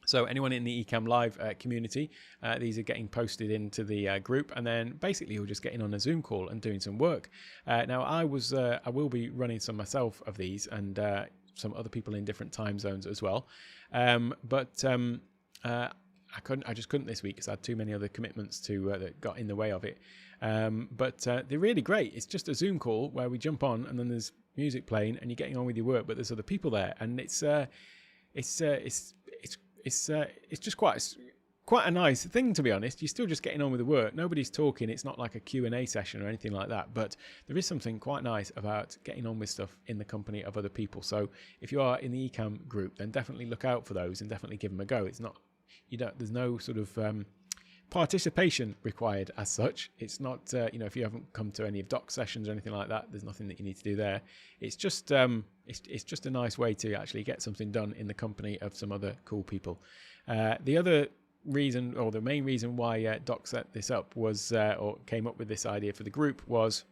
So anyone in the Ecamm Live community, these are getting posted into the group, and then basically you're just getting on a Zoom call and doing some work. Now I will be running some myself of these, and some other people in different time zones as well. I just couldn't this week because I had too many other commitments that got in the way of it. But they're really great. It's just a Zoom call where we jump on, and then there's music playing, and you're getting on with your work, but there's other people there, and it's just quite a nice thing, to be honest. You're still just getting on with the work. Nobody's talking. It's not like a Q&A session or anything like that. But there is something quite nice about getting on with stuff in the company of other people. So if you are in the Ecamm group, then definitely look out for those and definitely give them a go. It's not, there's no sort of participation required as such. It's not, if you haven't come to any of Doc's sessions or anything like that, there's nothing that you need to do there. It's just, it's just a nice way to actually get something done in the company of some other cool people. The other reason, or the main reason why Doc set this up was, or came up with this idea for the group, was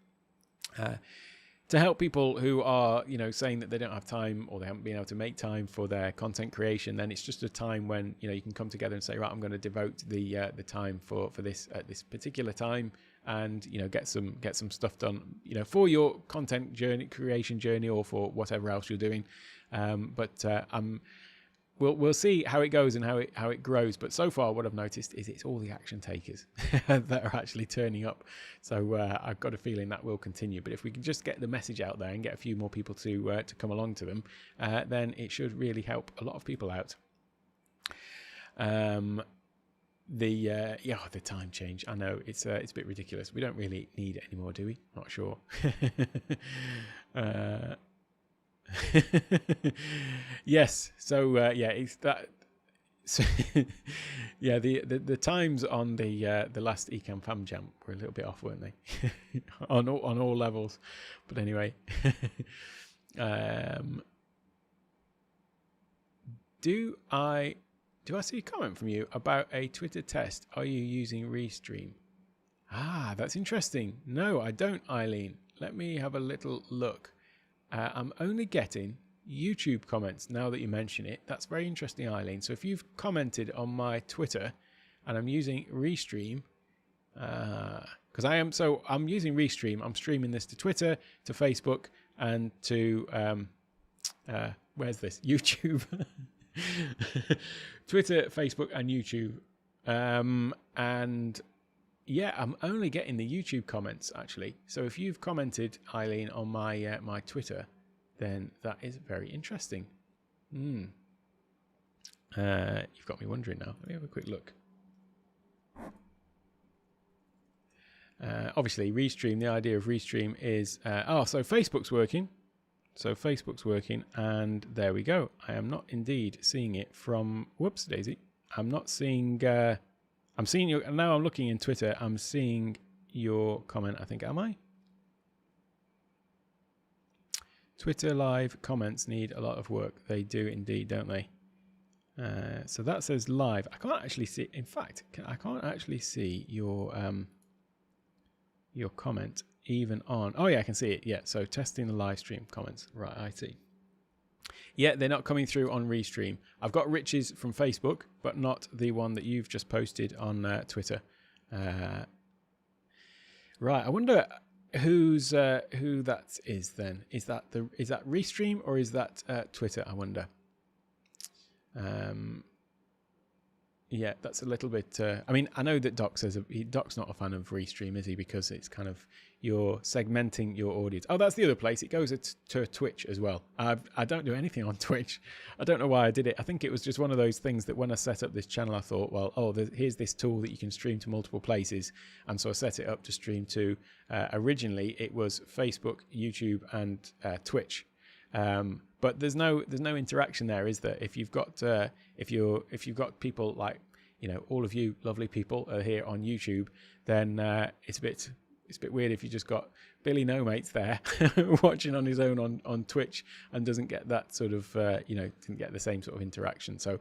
to help people who are, saying that they don't have time or they haven't been able to make time for their content creation. Then it's just a time when you can come together and say, right, I'm going to devote the time for this at this particular time, and get some stuff done, for your content creation journey, or for whatever else you're doing. We'll see how it goes and how it grows. But so far, what I've noticed is it's all the action takers that are actually turning up. So I've got a feeling that will continue. But if we can just get the message out there and get a few more people to come along to them, then it should really help a lot of people out. The time change. I know it's a bit ridiculous. We don't really need it anymore, do we? Not sure. Yes. So it's that. So yeah, the times on the last Ecamm Fam Jam were a little bit off, weren't they? on all levels. But anyway, do I see a comment from you about a Twitter test? Are you using Restream? That's interesting. No, I don't, Eileen. Let me have a little look. I'm only getting YouTube comments now that you mention it. That's very interesting, Eileen. So if you've commented on my Twitter and I'm using Restream, because I'm using Restream. I'm streaming this to Twitter, to Facebook, and to where's this? YouTube. Twitter, Facebook, and YouTube. And yeah, I'm only getting the YouTube comments, actually. So if you've commented, Eileen, on my my Twitter, then that is very interesting. You've got me wondering now. Let me have a quick look. Obviously, Restream, the idea of Restream is... so Facebook's working. So Facebook's working, and there we go. I am not indeed seeing it from... Whoops, Daisy. I'm not seeing... I'm seeing your... Now I'm looking in Twitter. I'm seeing your comment, I think. Am I? Twitter live comments need a lot of work. They do indeed, don't they? So that says live. I can't actually see... In fact, I can't actually see your comment even on... Oh, yeah, I can see it. Yeah, so testing the live stream comments. Right, I see. Yeah, they're not coming through on Restream. I've got Rich's from Facebook, but not the one that you've just posted on Twitter. Right, I wonder who that is then. Is that Restream or is that Twitter? I wonder. Yeah, that's a little bit. I mean, I know that Doc's not a fan of Restream, is he? Because it's kind of you're segmenting your audience. Oh, that's the other place. It goes to Twitch as well. I don't do anything on Twitch. I don't know why I did it. I think it was just one of those things that when I set up this channel, I thought, well, here's this tool that you can stream to multiple places, and so I set it up to stream to. Originally, it was Facebook, YouTube, and Twitch. But there's no interaction there, is there? If you've got people like, all of you lovely people are here on YouTube, then it's a bit weird if you just got Billy No Mates there watching on his own on Twitch and doesn't get that sort of didn't get the same sort of interaction. So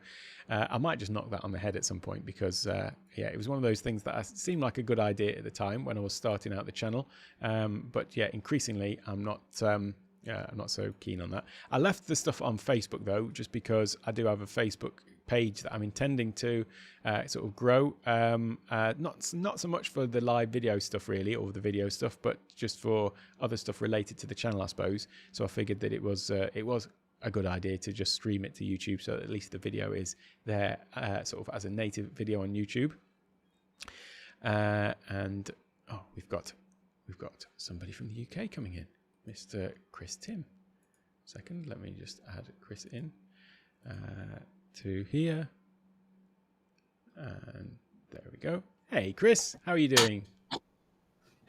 I might just knock that on the head at some point, because it was one of those things that seemed like a good idea at the time when I was starting out the channel, but increasingly I'm not so keen on that. I left the stuff on Facebook though, just because I do have a Facebook page that I'm intending to sort of grow. Not so much for the live video stuff really, or the video stuff, but just for other stuff related to the channel, I suppose. So I figured that it was a good idea to just stream it to YouTube, so that at least the video is there sort of as a native video on YouTube. And we've got somebody from the UK coming in. Mr. Chris Tim. Second, let me just add Chris in to here. And there we go. Hey, Chris, how are you doing?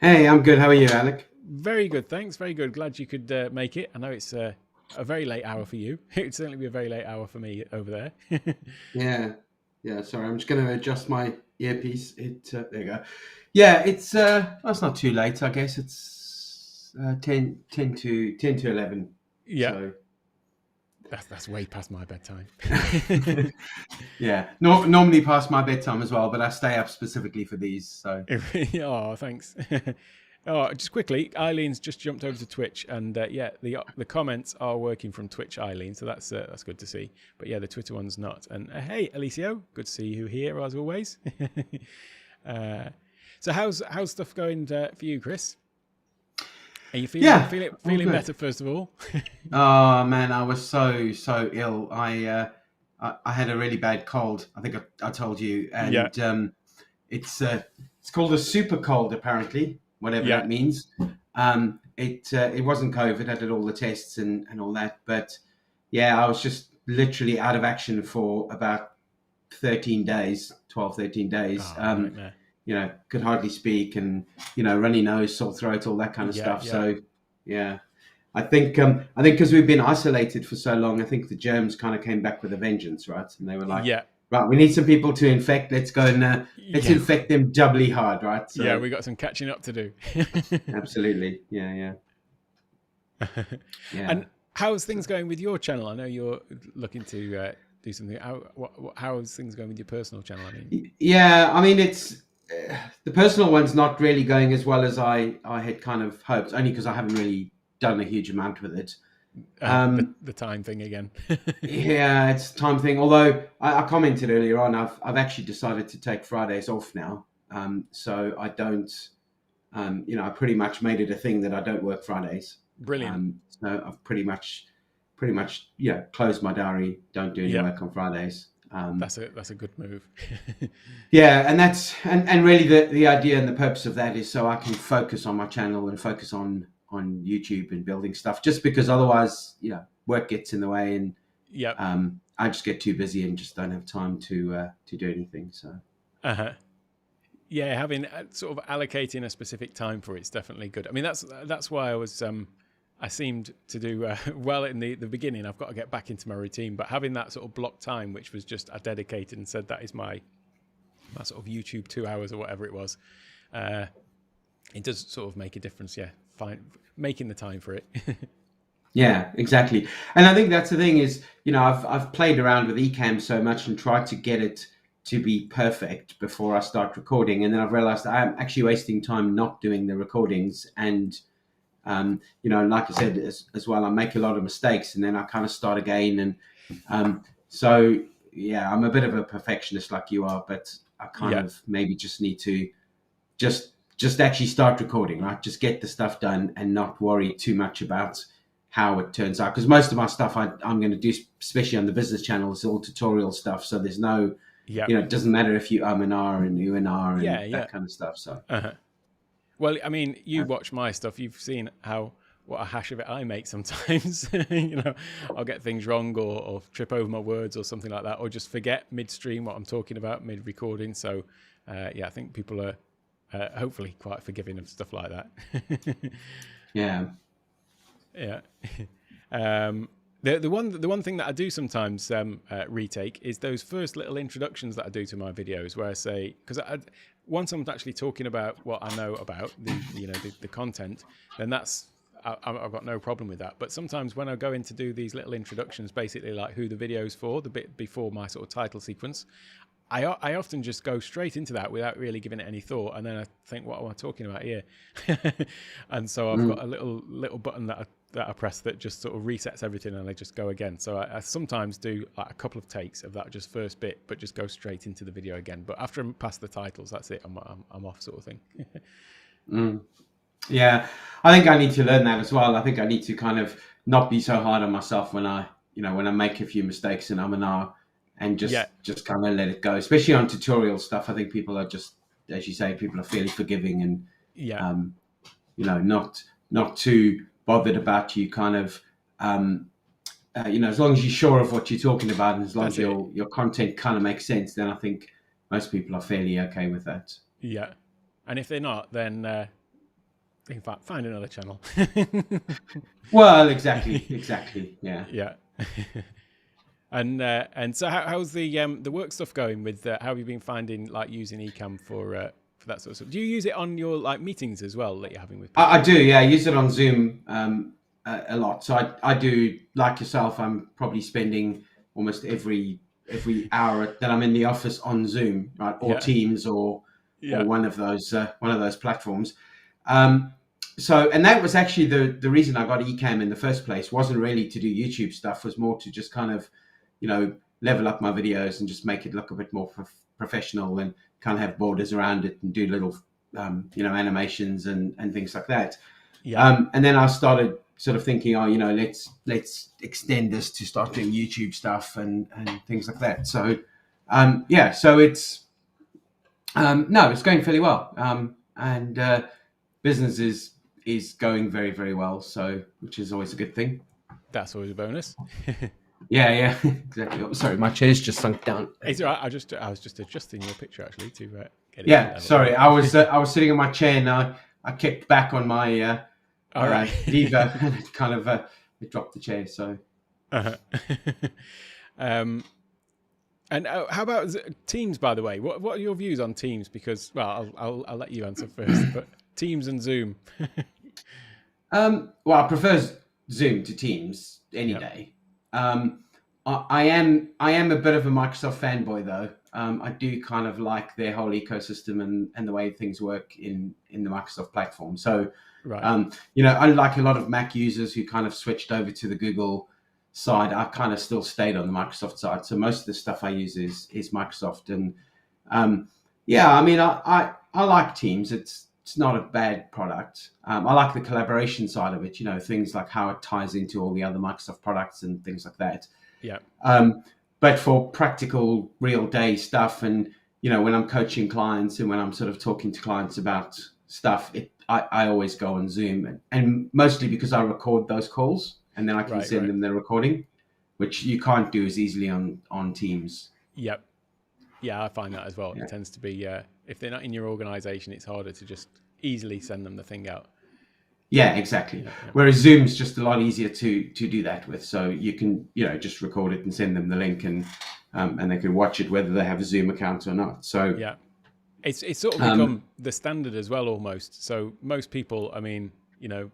Hey, I'm good. How are you, Alec? Very good, thanks. Very good. Glad you could make it. I know it's a very late hour for you. It would certainly be a very late hour for me over there. Yeah. Sorry, I'm just going to adjust my earpiece. There you go. Yeah, it's not too late. I guess it's 10 to 11. Yeah. So. That's way past my bedtime. Yeah. Normally past my bedtime as well, but I stay up specifically for these. So. Oh, thanks. Just quickly, Eileen's just jumped over to Twitch, and the comments are working from Twitch, Eileen. So that's good to see. But yeah, the Twitter one's not. And hey, Alicio, good to see you here as always. So how's stuff going for you, Chris? Are you feeling better first of all? Oh man, I was so ill. I had a really bad cold. I think I told you, and it's called a super cold apparently, whatever that means. It wasn't COVID. I did all the tests and all that, but I was just literally out of action for about 13 days. Could hardly speak, and runny nose, sore throat, all that kind of stuff. Yeah. So I think because we've been isolated for so long, I think the germs kind of came back with a vengeance, right? And they were like, right, we need some people to infect. Let's go and let's infect them doubly hard, right? So, we got some catching up to do. Absolutely, yeah. And how's things going with your channel? I know you're looking to do something. How's things going with your personal channel? I mean, it's. The personal one's not really going as well as I had kind of hoped, only because I haven't really done a huge amount with it. The time thing again. Yeah, it's a time thing. Although I commented earlier on, I've actually decided to take Fridays off now. So I don't, I pretty much made it a thing that I don't work Fridays. Brilliant. So I've pretty much, closed my diary. Don't do any work on Fridays. That's a good move. And that's and really the idea and the purpose of that is so I can focus on my channel and focus on YouTube and building stuff, just because otherwise work gets in the way, and I just get too busy and just don't have time to do anything. So having sort of allocating a specific time for it's definitely good. I mean, that's why I seemed to do well in the beginning. I've got to get back into my routine, but having that sort of block time, which was just I dedicated and said that is my sort of YouTube 2 hours or whatever it was, it does sort of make a difference. Making the time for it. Yeah, exactly. And I think that's the thing is, I've played around with Ecamm so much and tried to get it to be perfect before I start recording, and then I've realized I'm actually wasting time not doing the recordings and Like I said as well, I make a lot of mistakes and then I kind of start again. And so, yeah, I'm a bit of a perfectionist like you are, but I kind Yeah. of maybe just need to just actually start recording, right? Just get the stuff done and not worry too much about how it turns out. Because most of my stuff I'm going to do, especially on the business channel, is all tutorial stuff. So there's no, Yeah. it doesn't matter if you and R and you and R and Yeah. that kind of stuff. So Uh-huh. Well, I mean, you watch my stuff. You've seen what a hash of it I make sometimes. I'll get things wrong or trip over my words or something like that, or just forget midstream what I'm talking about mid-recording. So, I think people are hopefully quite forgiving of stuff like that. yeah. Yeah. The one thing that I do sometimes retake is those first little introductions that I do to my videos, where I say, because once I'm actually talking about what I know about the content, then I've got no problem with that. But sometimes when I go in to do these little introductions, basically like who the video's for, the bit before my sort of title sequence, I often just go straight into that without really giving it any thought, and then I think, what am I talking about here? And so I've got a little button that I press that just sort of resets everything, and I just go again. So I sometimes do like a couple of takes of that just first bit, but just go straight into the video again. But after I'm past the titles, that's it. I'm off, sort of thing. Yeah, I think I need to learn that as well. I think I need to kind of not be so hard on myself when I make a few mistakes and and just kind of let it go. Especially on tutorial stuff, I think people are just, as you say, people are fairly forgiving and not too bothered about you kind of as long as you're sure of what you're talking about and as long as your content kind of makes sense, then I think most people are fairly okay with that. Yeah, and if they're not, then in fact, find another channel. Well, exactly, yeah. Yeah. And so how's the work stuff going with how have you been finding like using Ecamm for that sort of stuff? Do you use it on your like meetings as well that you're having with people? I do, yeah. I use it on Zoom a lot. So I do, like yourself, I'm probably spending almost every hour that I'm in the office on Zoom, right, or Teams or one of those platforms. And that was actually the reason I got Ecamm in the first place. Wasn't really to do YouTube stuff, was more to just kind of level up my videos and just make it look a bit more professional and kind of have borders around it and do little animations and things like that. And then I started sort of thinking, let's extend this to start doing YouTube stuff and things like that. So so it's it's going fairly well, and business is going very, very well, so which is always a good thing. That's always a bonus. Yeah, exactly. Oh, sorry, my chair's just sunk down. It's all right. I was just adjusting your picture actually to get it. Yeah, sorry. I was sitting on my chair and I kicked back on my lever and it kind of it dropped the chair. So. And how about Teams? By the way, what are your views on Teams? Because I'll let you answer first. But Teams and Zoom. Well, I prefer Zoom to Teams any day. I am a bit of a Microsoft fanboy, though. I do kind of like their whole ecosystem and the way things work in the Microsoft platform. So, unlike a lot of Mac users who kind of switched over to the Google side, I kind of still stayed on the Microsoft side. So most of the stuff I use is Microsoft, and I like Teams. It's not a bad product. I like the collaboration side of it. Things like how it ties into all the other Microsoft products and things like that. Yeah. But for practical, real day stuff, and when I'm coaching clients and when I'm sort of talking to clients about stuff, I always go on Zoom, and mostly because I record those calls and then I can send them the recording, which you can't do as easily on Teams. Yep. Yeah, I find that as well. Yeah. It tends to be if they're not in your organization, it's harder to just easily send them the thing out. Yeah, exactly. Yeah. Whereas Zoom's just a lot easier to do that with. So you can, just record it and send them the link, and they can watch it whether they have a Zoom account or not. So yeah, it's sort of become the standard as well, almost. So most people, I mean,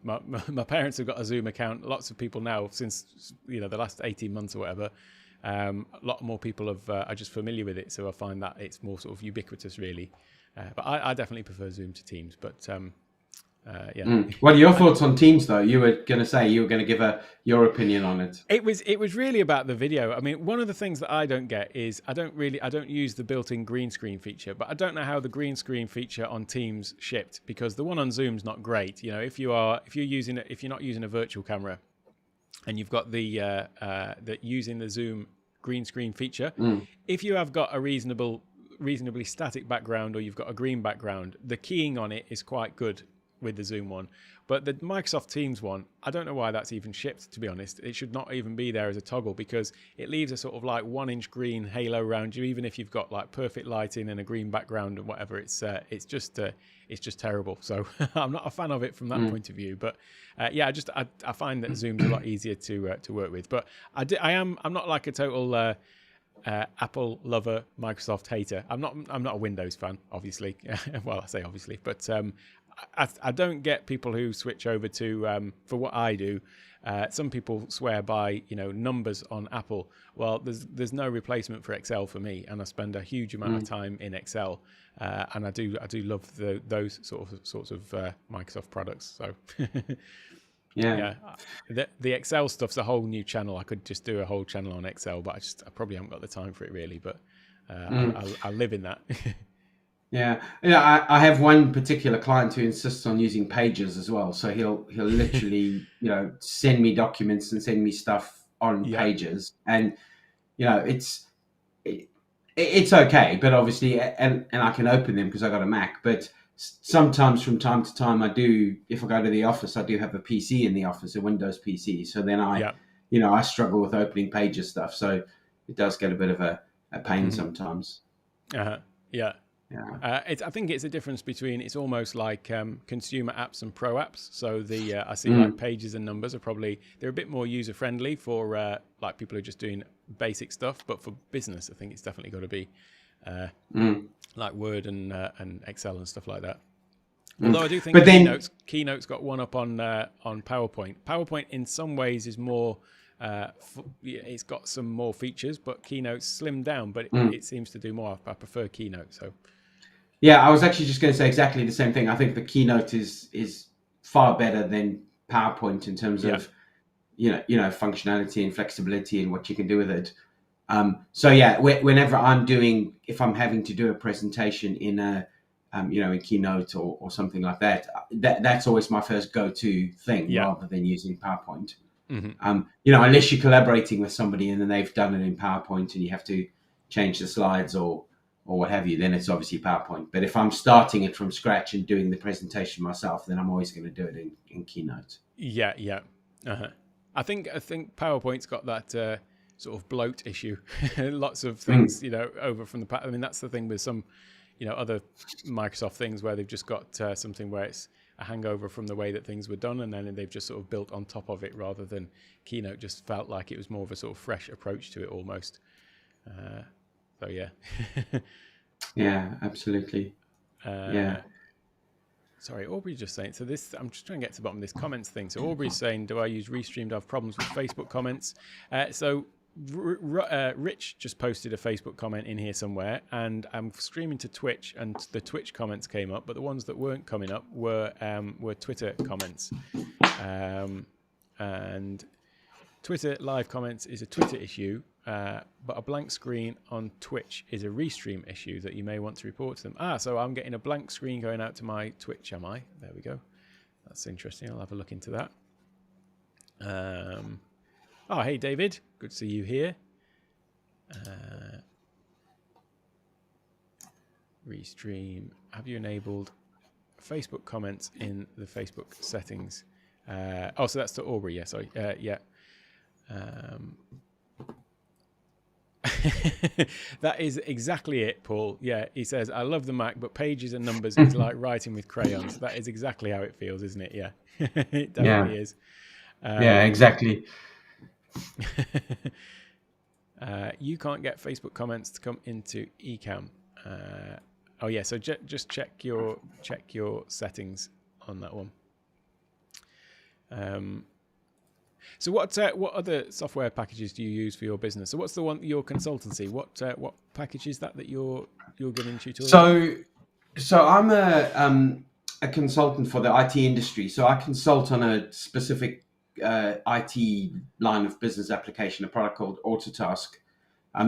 my parents have got a Zoom account. Lots of people now, since the last 18 months or whatever, a lot more people are just familiar with it. So I find that it's more sort of ubiquitous, really. But I definitely prefer Zoom to Teams. But What are your thoughts on Teams, though? You were going to say you were going to give your opinion on it. It was really about the video. I mean, one of the things that I don't get is I don't use the built-in green screen feature, but I don't know how the green screen feature on Teams shipped, because the one on Zoom's not great. You know, if you're not using a virtual camera, and you've got the using the Zoom green screen feature, if you have got a reasonably static background, or you've got a green background, the keying on it is quite good with the Zoom one. But the Microsoft Teams one, I don't know why that's even shipped, to be honest. It should not even be there as a toggle, because it leaves a sort of like 1-inch green halo around you, even if you've got like perfect lighting and a green background and whatever. It's just terrible. So I'm not a fan of it from that point of view. But I find that Zoom's a lot easier to work with. But I'm not like a total Apple lover, Microsoft hater. I'm not a Windows fan, obviously. Well, I say obviously, but I don't get people who switch over to for what I do. Some people swear by numbers on Apple. Well, there's no replacement for Excel for me, and I spend a huge amount of time in Excel, and I do love those sorts of Microsoft products. So. Yeah. The Excel stuff's a whole new channel. I could just do a whole channel on Excel, but I probably haven't got the time for it really. But I live in that. Yeah. I have one particular client who insists on using Pages as well. So he'll literally send me documents and send me stuff on Pages, and it's okay, but obviously, and I can open them because I got a Mac, but sometimes from time to time if I go to the office, I do have a PC in the office, a Windows PC. So then I struggle with opening Pages stuff. So it does get a bit of a pain sometimes. I think it's a difference between, it's almost like consumer apps and pro apps. So I see like Pages and Numbers they're a bit more user friendly for like people who are just doing basic stuff, but for business, I think it's definitely got to be like Word and Excel and stuff like that. Although I do think Keynote's got one up on PowerPoint. PowerPoint in some ways is more, it's got some more features, but Keynote's slimmed down, but it seems to do more. I prefer Keynote. So. Yeah, I was actually just going to say exactly the same thing. I think the Keynote is far better than PowerPoint in terms of functionality and flexibility and what you can do with it. Whenever if I'm having to do a presentation in a Keynote or something like that's always my first go-to thing, rather than using PowerPoint. Unless you're collaborating with somebody and then they've done it in PowerPoint and you have to change the slides or what have you, then it's obviously PowerPoint. But if I'm starting it from scratch and doing the presentation myself, then I'm always going to do it in Keynote. I think PowerPoint's got that sort of bloat issue. Lots of things, over from the. I mean, that's the thing with some, other Microsoft things where they've just got something where it's a hangover from the way that things were done, and then they've just sort of built on top of it, rather than Keynote just felt like it was more of a sort of fresh approach to it almost. So yeah. Yeah, absolutely. Sorry, Aubrey's just saying, so this, I'm just trying to get to the bottom of this comments thing. So Aubrey's saying, do I use Restream to have problems with Facebook comments? Rich just posted a Facebook comment in here somewhere, and I'm streaming to Twitch, and the Twitch comments came up, but the ones that weren't coming up were Twitter comments. And Twitter live comments is a Twitter issue, but a blank screen on Twitch is a Restream issue that you may want to report to them. So I'm getting a blank screen going out to my Twitch, am I? There we go. That's interesting. I'll have a look into that. Hey, David. Good to see you here. Restream. Have you enabled Facebook comments in the Facebook settings? So that's to Aubrey. Yeah, sorry. Yeah. That is exactly it, Paul. Yeah, he says, I love the Mac, but Pages and Numbers is like writing with crayons. That is exactly how it feels, isn't it? Yeah, it definitely is. Exactly. You can't get Facebook comments to come into Ecamm. So just check your settings on that one. So what other software packages do you use for your business? So what's the one, your consultancy? What package is that you're giving tutorials? So I'm a consultant for the IT industry, so I consult on a specific IT line of business application, a product called Autotask.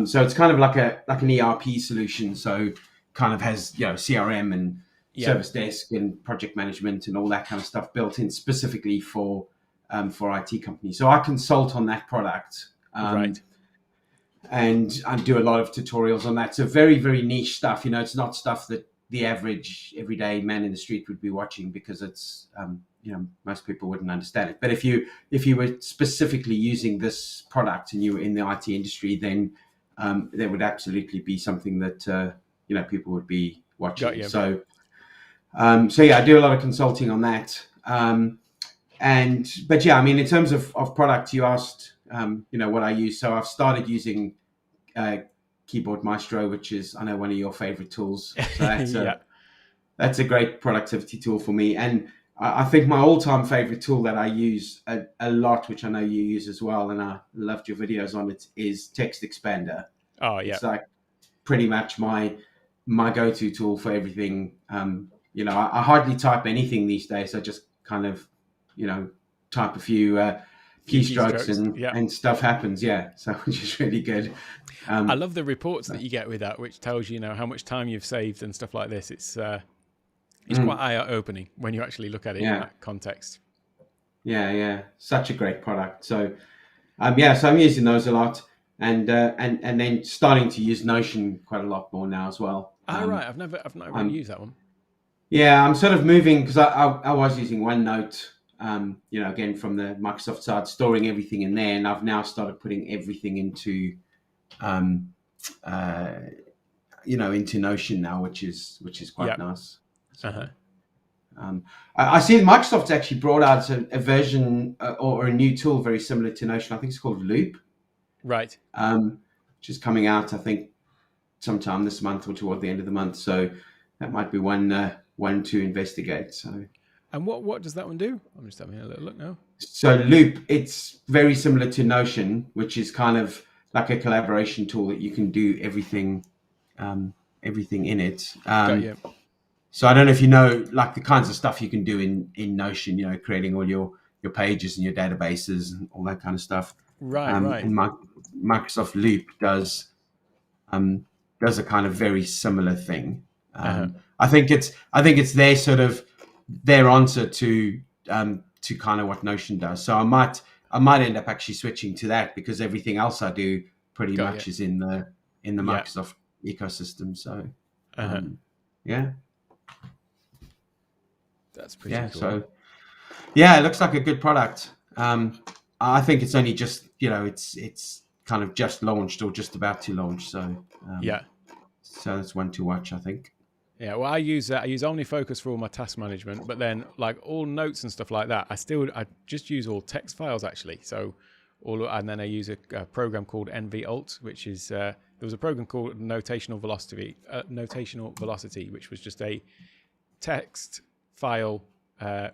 So it's kind of like an ERP solution. So kind of has CRM and service desk and project management and all that kind of stuff built in specifically for IT companies. So I consult on that product. Right. And I do a lot of tutorials on that. So very, very niche stuff. It's not stuff that the average everyday man in the street would be watching, because it's most people wouldn't understand it. But if you were specifically using this product and you were in the IT industry, then there would absolutely be something that people would be watching. Got you. So yeah, I do a lot of consulting on that. But yeah, I mean, in terms of product, you asked what I use. So I've started using Keyboard Maestro, which is, I know, one of your favorite tools. So that's a great productivity tool for me. And I think my all-time favorite tool that I use a lot, which I know you use as well, and I loved your videos on it, is Text Expander. Oh yeah. It's like pretty much my go-to tool for everything. I hardly type anything these days. I just kind of type a few keystrokes and stuff happens. Yeah, so which is really good. I love the reports that you get with that, which tells you how much time you've saved and stuff like this. It's quite eye-opening when you actually look at it in that context. Yeah, such a great product. So so I'm using those a lot, and then starting to use Notion quite a lot more now as well. Right, I've not really used that one. Yeah, I'm sort of moving, because I was using OneNote. Again, from the Microsoft side, storing everything in there, and I've now started putting everything into into Notion now, which is quite nice. So, I see Microsoft's actually brought out a version or a new tool very similar to Notion. I think it's called Loop, right? Which is coming out, I think, sometime this month or toward the end of the month. So that might be one to investigate. So. And what does that one do? I'm just having a little look now. So Loop, it's very similar to Notion, which is kind of like a collaboration tool that you can do everything in it. So I don't know if you know, like, the kinds of stuff you can do in Notion, creating all your pages and your databases and all that kind of stuff. Right. And Microsoft Loop does a kind of very similar thing. I think it's their sort of their answer to kind of what Notion does. So I might end up actually switching to that, because everything else I do pretty much is in the Microsoft ecosystem. So that's pretty cool. So it looks like a good product. I think it's only just it's kind of just launched or just about to launch. So so that's one to watch, I think. Yeah, well, I use OmniFocus for all my task management, but then like all notes and stuff like that, I just use all text files actually. So and then I use a program called NVAlt, which is there was a program called Notational Velocity, which was just a text file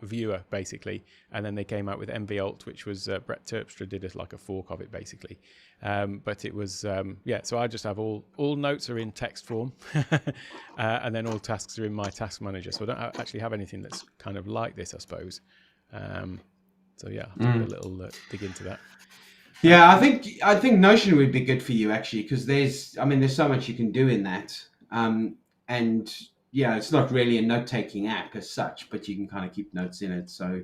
viewer basically, and then they came out with NVAlt, which was Brett Terpstra did like a fork of it basically. But it was so I just have all notes are in text form, and then all tasks are in my task manager. So I don't actually have anything that's kind of like this, I suppose. So yeah, I'll do a little dig into that. Yeah, I think Notion would be good for you actually, because there's so much you can do in that, and it's not really a note-taking app as such, but you can kind of keep notes in it. So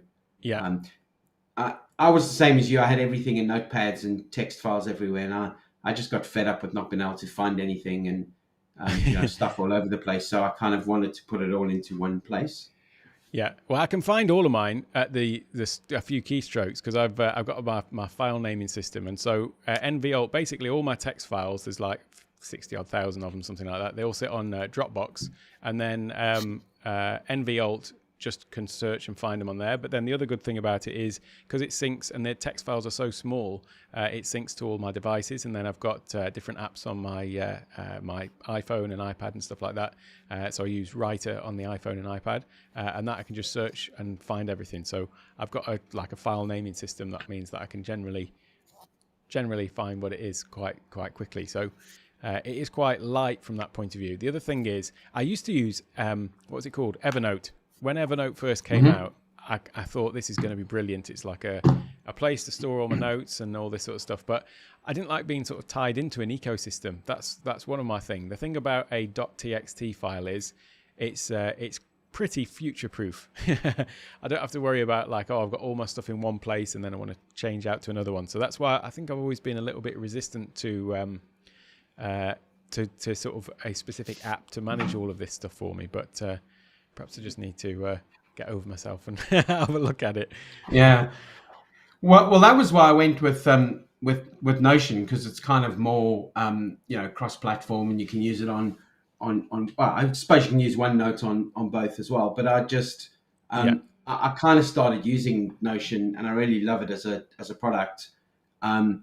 I was the same as you. I had everything in notepads and text files everywhere, and I just got fed up with not being able to find anything and stuff all over the place. So I kind of wanted to put it all into one place. Yeah, well, I can find all of mine at a few keystrokes, because I've got my file naming system, and so NVAlt, basically all my text files, there's like 60,000 of them, something like that. They all sit on Dropbox, and then NVAlt just can search and find them on there. But then the other good thing about it is, because it syncs and the text files are so small, it syncs to all my devices. And then I've got different apps on my my iPhone and iPad and stuff like that. So I use Writer on the iPhone and iPad, and that I can just search and find everything. So I've got a file naming system that means that I can generally find what it is quite quickly. So it is quite light from that point of view. The other thing is, I used to use what's it called, Evernote. when Evernote first came out, I thought this is going to be brilliant. It's like a place to store all my notes and all this sort of stuff. But I didn't like being sort of tied into an ecosystem. That's one of my things. The thing about a .txt file is it's pretty future-proof. I don't have to worry about like, oh, I've got all my stuff in one place and then I want to change out to another one. So that's why I think I've always been a little bit resistant to sort of a specific app to manage all of this stuff for me. But perhaps I just need to get over myself and have a look at it. Yeah. Well, that was why I went with Notion, because it's kind of more cross-platform, and you can use it on. Well, I suppose you can use OneNote on both as well. But I just I kind of started using Notion, and I really love it as a product. I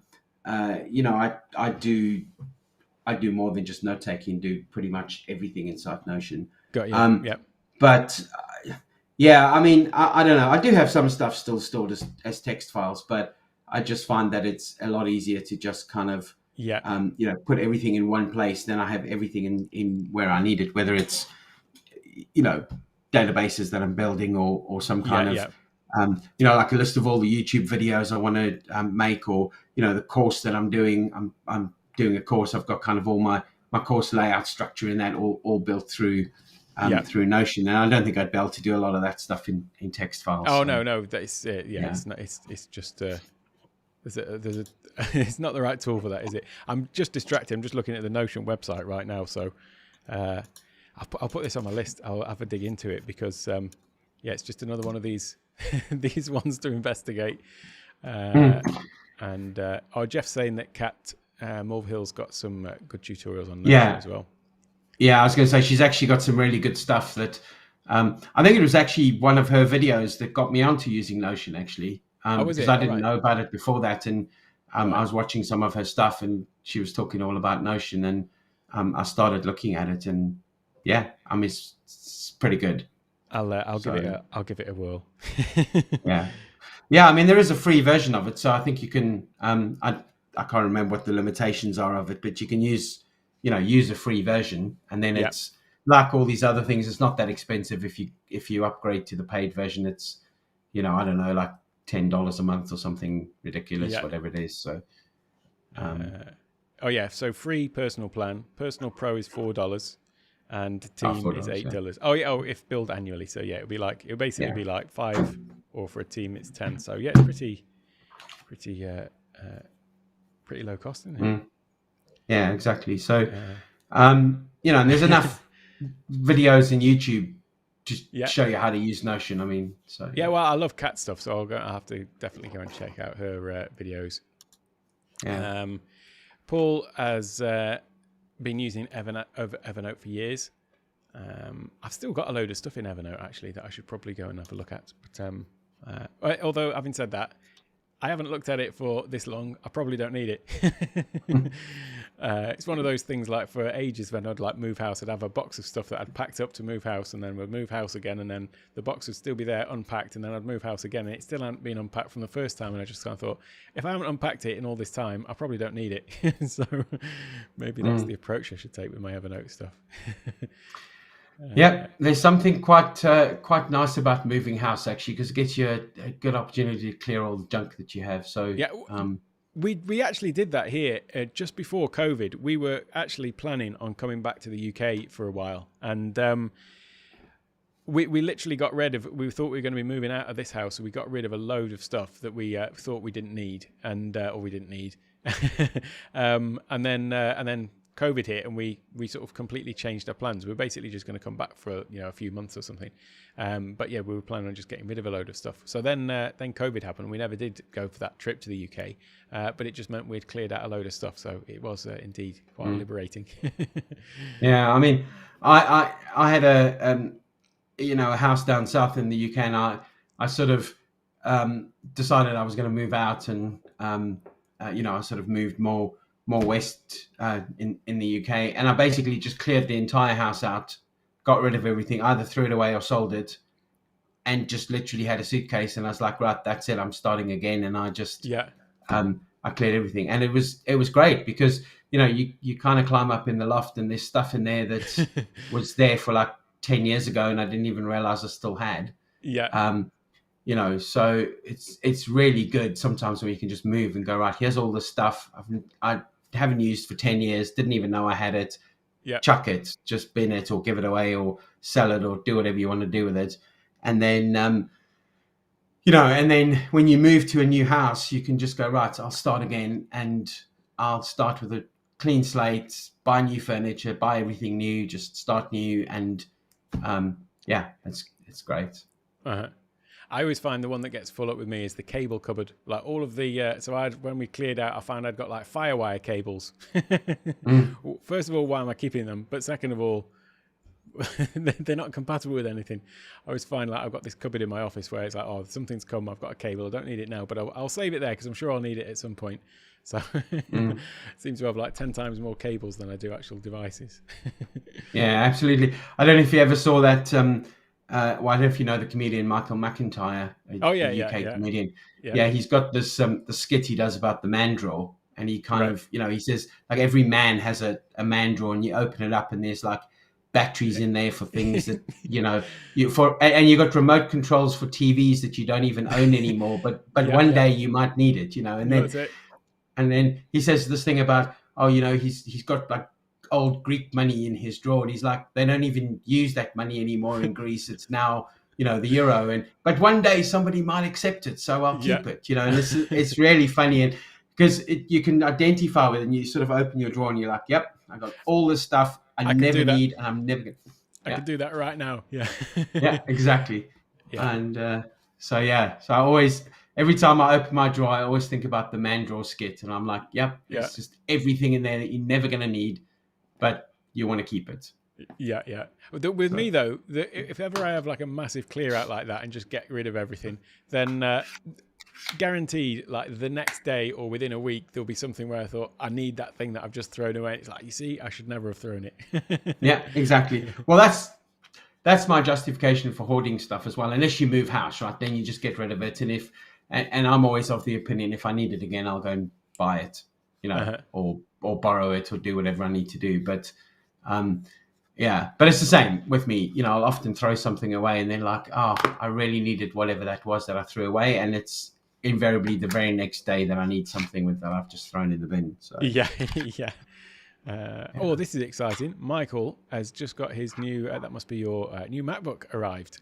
do more than just note taking. Do pretty much everything inside Notion. Got you. But yeah, I mean, I don't know. I do have some stuff still stored as text files, but I just find that it's a lot easier to just kind of put everything in one place. Then I have everything in where I need it, whether it's databases that I'm building or some kind of like a list of all the YouTube videos I want to make, or the course that I'm doing. I'm doing a course. I've got kind of all my course layout structure in that all built through Notion, and I don't think I'd be able to do a lot of that stuff in text files. Oh, so. No, that's it. Yeah, it's not. It's just it's not the right tool for that, is it? I'm just distracted. I'm just looking at the Notion website right now, so I'll put this on my list. I'll have a dig into it because it's just another one of these these ones to investigate. And Jeff's saying that Kat Mulvihill's got some good tutorials on Notion as well. Yeah, I was going to say she's actually got some really good stuff that I think it was actually one of her videos that got me onto using Notion, actually. Because I didn't know about it before that. And I was watching some of her stuff and she was talking all about Notion, and I started looking at it, and it's pretty good. I'll give it a whirl. Yeah. I mean, there is a free version of it, so I think you can. I can't remember what the limitations are of it, but you can use a free version, and then it's like all these other things. It's not that expensive if you upgrade to the paid version. It's I don't know, like $10 a month or something ridiculous, whatever it is. So, so free personal plan. Personal Pro is $4, and team is $8. Yeah. If billed annually. So it'll basically be like $5, or for a team it's $10. So it's pretty low cost, isn't it? Yeah, exactly. So, and there's enough videos in YouTube to show you how to use Notion. I mean, so well, I love cat stuff, so I'll have to definitely go and check out her videos. Yeah. Paul has been using Evernote for years. I've still got a load of stuff in Evernote actually that I should probably go and have a look at. But although having said that, I haven't looked at it for this long. I probably don't need it. It's one of those things, like for ages when I'd like move house, I'd have a box of stuff that I'd packed up to move house, and then we'd move house again, and then the box would still be there unpacked, and then I'd move house again, and it still hadn't been unpacked from the first time. And I just kind of thought, if I haven't unpacked it in all this time, I probably don't need it. So maybe that's the approach I should take with my Evernote stuff. There's something quite nice about moving house, actually, because it gets you a good opportunity to clear all the junk that you have. So we actually did that here just before COVID. We were actually planning on coming back to the UK for a while, and we literally got rid of. We thought we were going to be moving out of this house, so we got rid of a load of stuff that we thought we didn't need, or we didn't need, and then COVID hit, and we sort of completely changed our plans. We were basically just going to come back for a few months or something, but we were planning on just getting rid of a load of stuff. So then COVID happened. We never did go for that trip to the UK, but it just meant we'd cleared out a load of stuff. So it was indeed quite liberating. Yeah, I mean, I had a house down south in the UK, and I sort of decided I was going to move out, and I sort of moved more west in the UK, and I basically just cleared the entire house out, got rid of everything, either threw it away or sold it, and just literally had a suitcase, and I was like, right, that's it, I'm starting again. And I just I cleared everything, and it was great, because you kind of climb up in the loft, and there's stuff in there that was there for like 10 years ago and I didn't even realize I still had. Yeah. So it's really good sometimes when you can just move and go, right, here's all the stuff I haven't used for 10 years, didn't even know I had it. Yeah. Chuck it, just bin it or give it away or sell it or do whatever you want to do with it. And then, and then when you move to a new house, you can just go, right, I'll start again and I'll start with a clean slate, buy new furniture, buy everything new, just start new. And it's great. Uh-huh. I always find the one that gets full up with me is the cable cupboard. Like all of the, when we cleared out, I found I'd got like firewire cables. First of all, why am I keeping them? But second of all, they're not compatible with anything. I always find like I've got this cupboard in my office where it's like, oh, something's come, I've got a cable, I don't need it now, but I'll save it there because I'm sure I'll need it at some point. So seems to have like 10 times more cables than I do actual devices. Yeah, absolutely. I don't know if you ever saw that. I don't know if you know the comedian Michael McIntyre, a UK comedian. Yeah, he's got this the skit he does about the man drawer, and he kind of, he says like every man has a man drawer, and you open it up, and there's like batteries in there for things that and you got remote controls for TVs that you don't even own anymore, but one day you might need it, and then he says this thing about he's got like old Greek money in his drawer, and he's like, they don't even use that money anymore in Greece. It's now the euro, but one day somebody might accept it, so I'll keep it. And it's really funny, and because you can identify with it, and you sort of open your drawer and you're like, yep, I got all this stuff I never need, and I'm never gonna. I could do that right now. Yeah. Yeah, exactly. Yeah. And so I always, every time I open my drawer, I always think about the man drawer skit, and I'm like, yep, there's just everything in there that you're never going to need, but you want to keep it. Yeah. With me though, if ever I have like a massive clear out like that and just get rid of everything, then guaranteed, like the next day or within a week, there'll be something where I thought I need that thing that I've just thrown away. It's like, you see, I should never have thrown it. Yeah, exactly. Well, that's my justification for hoarding stuff as well. Unless you move house, right? Then you just get rid of it. And I'm always of the opinion, if I need it again, I'll go and buy it, or borrow it or do whatever I need to do. But but it's the same with me. I'll often throw something away and then like, oh, I really needed whatever that was that I threw away, and it's invariably the very next day that I need something that I've just thrown in the bin. So yeah. Oh, this is exciting. Michael has just got his new, that must be your new MacBook arrived.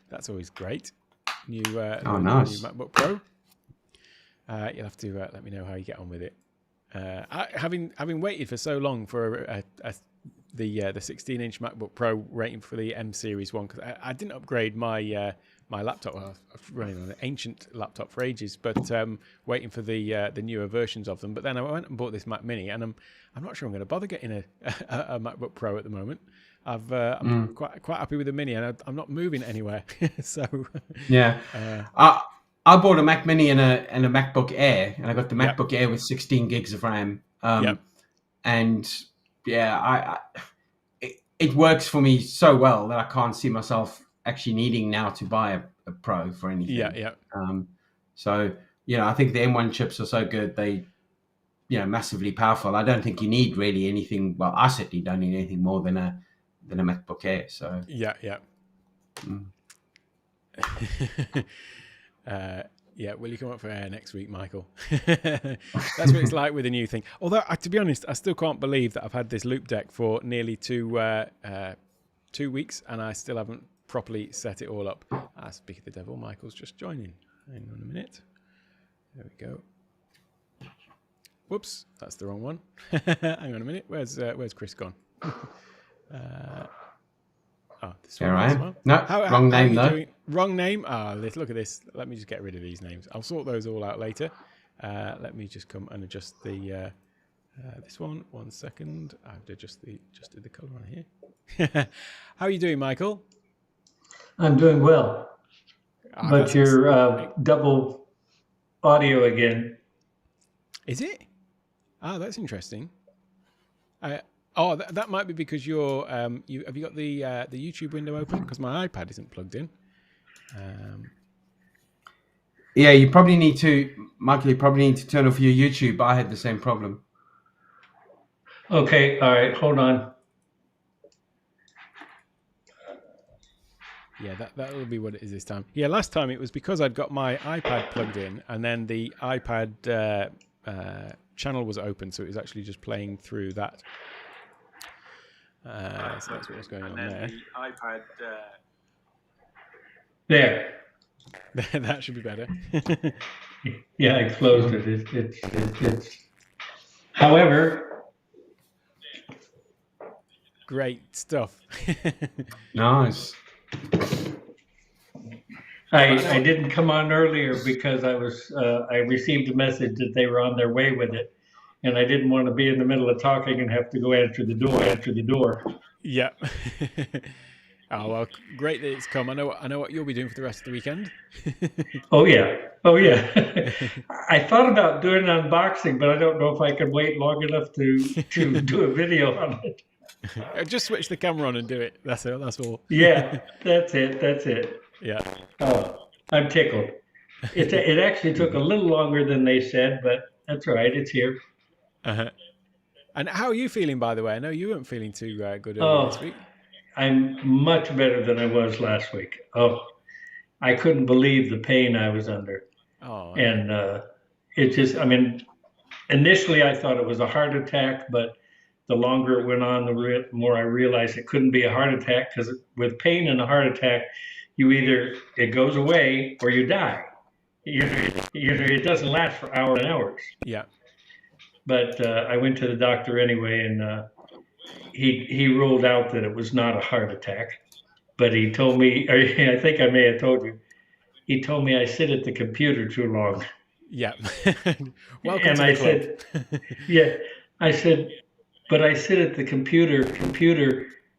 That's always great. New nice. New MacBook Pro. You'll have to let me know how you get on with it. Having waited for so long for the 16-inch MacBook Pro, waiting for the M Series one, because I didn't upgrade my my laptop. Well, I've running on an ancient laptop for ages, but waiting for the newer versions of them. But then I went and bought this Mac Mini, and I'm not sure I'm going to bother getting a MacBook Pro at the moment. I'm quite happy with the Mini, and I'm not moving anywhere. So yeah, I bought a Mac Mini and a MacBook Air, and I got the MacBook Air with 16 gigs of RAM. And it works for me so well that I can't see myself actually needing now to buy a Pro for anything. So I think the M1 chips are so good, they massively powerful. I don't think you need really anything. Well, I certainly don't need anything more than a MacBook Air. So will you come up for air next week, Michael? That's what it's like with a new thing. Although, to be honest, I still can't believe that I've had this loop deck for nearly 2 weeks, and I still haven't properly set it all up. Speak of the devil, Michael's just joining. Hang on a minute. There we go. Whoops, that's the wrong one. Hang on a minute. Where's Chris gone? This one. This one. No, wrong name though. Wrong name. Look at this. Let me just get rid of these names. I'll sort those all out later. Let me just come and adjust the this one. 1 second. I've adjusted the color on here. How are you doing, Michael? I'm doing well. But you're double audio again. Is it? That's interesting. That might be because you're. Have you got the YouTube window open? Because my iPad isn't plugged in. Yeah, you probably need to, Michael. You probably need to turn off your YouTube. I had the same problem. Okay, all right, hold on. Yeah, that'll be what it is this time. Yeah, last time it was because I'd got my iPad plugged in, and then the iPad channel was open, so it was actually just playing through that. So that's what was going on there. The iPad. There. That should be better. Yeah, I closed it. It's. However, great stuff. Nice. I didn't come on earlier because I received a message that they were on their way with it, and I didn't want to be in the middle of talking and have to go answer the door. Yeah. Oh well, great that it's come. I know what you'll be doing for the rest of the weekend. Oh yeah. I thought about doing an unboxing, but I don't know if I could wait long enough to do a video on it. Just switch the camera on and do it. That's all. Yeah, that's it. Yeah. Oh, I'm tickled. It actually took a little longer than they said, but that's all right. It's here. Uh-huh. And how are you feeling, by the way? I know you weren't feeling too good earlier this week. I'm much better than I was last week. Oh, I couldn't believe the pain I was under. Oh. And it just, I mean, initially I thought it was a heart attack, but the longer it went on, the more I realized it couldn't be a heart attack, because with pain and a heart attack, it goes away or you die. It doesn't last for hours and hours. Yeah. But I went to the doctor anyway, and he ruled out that it was not a heart attack. But he told me, I think I may have told you, he told me I sit at the computer too long. Yeah. Welcome and to I the club. said, yeah, I said, but I sit at the computer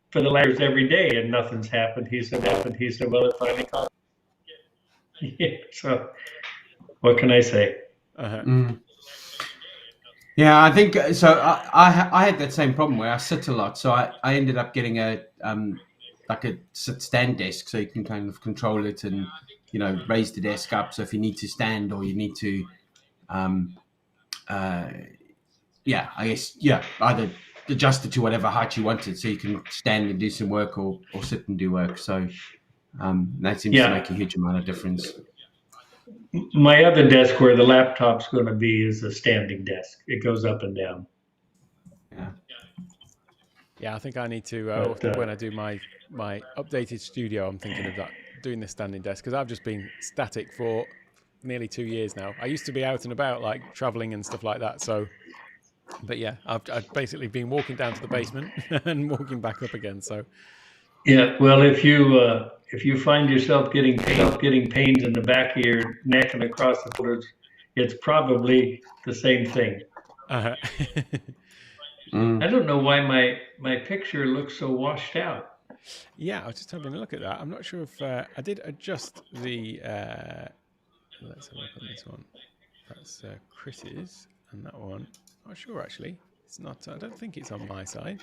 for the last every day and nothing's happened. He said, well, it finally caught. Yeah, so what can I say? Uh-huh. Yeah, I think so. I had that same problem where I sit a lot, so I ended up getting a stand desk, so you can kind of control it and raise the desk up. So if you need to stand or you need to, either adjust it to whatever height you want it, so you can stand and do some work or sit and do work. So that seems to make a huge amount of difference. My other desk where the laptop's going to be is a standing desk. It goes up and down. Yeah, I think I need to, when I do my updated studio, I'm thinking of doing the standing desk, because I've just been static for nearly 2 years now. I used to be out and about, like traveling and stuff like that. So, but yeah, I've basically been walking down to the basement and walking back up again. So, yeah, well, if you find yourself getting pains in the back of your neck and across the shoulders, it's probably the same thing. Uh-huh. I don't know why my picture looks so washed out. Yeah, I was just having a look at that. I'm not sure if I did adjust the. Let's have a look at this one. That's Chris's, and that one. Not sure actually. It's not. I don't think it's on my side.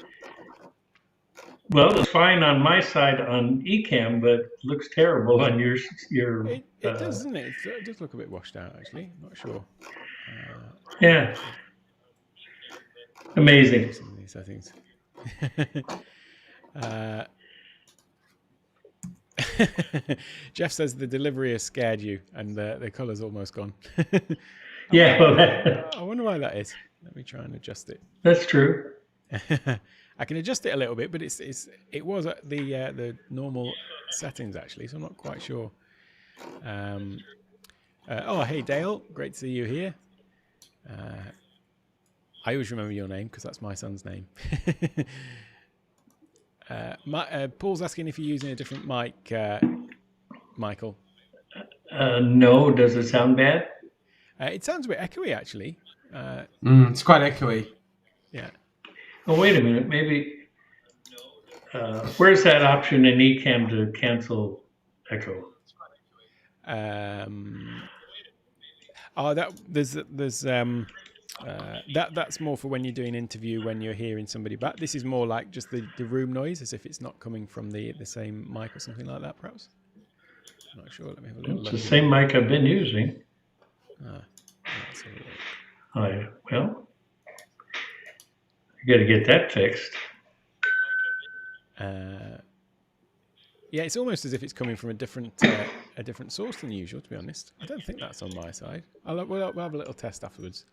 Well, it's fine on my side on Ecamm, but it looks terrible on your. It does, doesn't it? It does look a bit washed out actually. Not sure. Yeah. Amazing. Some of these settings. Jeff says the delivery has scared you and the colour's almost gone. Yeah. Well, I wonder why that is. Let me try and adjust it. That's true. I can adjust it a little bit, but it was at the normal settings actually, so I'm not quite sure. Hey Dale, great to see you here. I always remember your name because that's my son's name. Paul's asking if you're using a different mic, Michael. No, does it sound bad? It sounds a bit echoey, actually. It's quite echoey. Yeah. Oh, wait a minute. Maybe. Where's that option in Ecamm to cancel echo? That's more for when you're doing interview, when you're hearing somebody back. This is more like just the room noise, as if it's not coming from the same mic or something like that, perhaps. I'm not sure. Let me have a little look. It's the same mic I've been using. Let's have a look. Well, you got to get that fixed. Yeah, it's almost as if it's coming from a different source than usual, to be honest. I don't think that's on my side. We'll have a little test afterwards.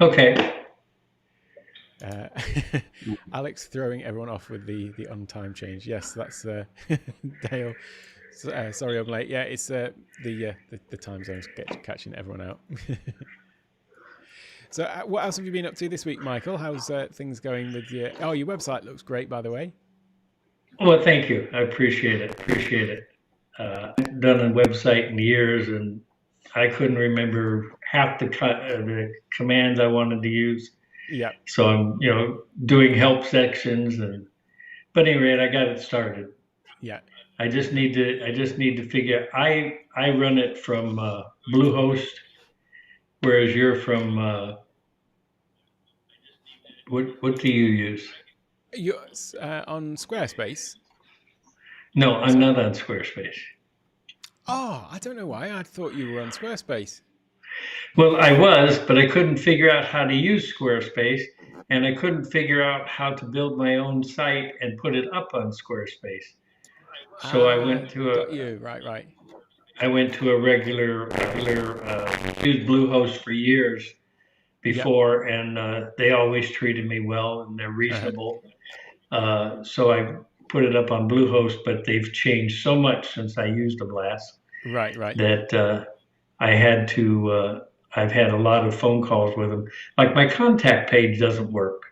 Okay. Alex throwing everyone off with the on-time change. Yes, that's Dale. Sorry, I'm late. Yeah, it's the time zones catching everyone out. So, what else have you been up to this week, Michael? How's things going with your? Oh, your website looks great, by the way. Well, thank you. I appreciate it. I've done a website in years, and I couldn't remember half the commands I wanted to use. Yeah. So I'm, doing help sections, but anyway, I got it started. Yeah. I just need to figure. I run it from Bluehost, whereas you're from what do you use? You're on Squarespace. No, I'm not on Squarespace. Oh, I don't know why. I thought you were on Squarespace. Well, I was, but I couldn't figure out how to use Squarespace, and I couldn't figure out how to build my own site and put it up on Squarespace. So I went to got you. Right. I went to a regular used Bluehost for years before, and they always treated me well, and they're reasonable. So I put it up on Bluehost, but they've changed so much since I used them last. Right. That I had to. I've had a lot of phone calls with them. Like my contact page doesn't work.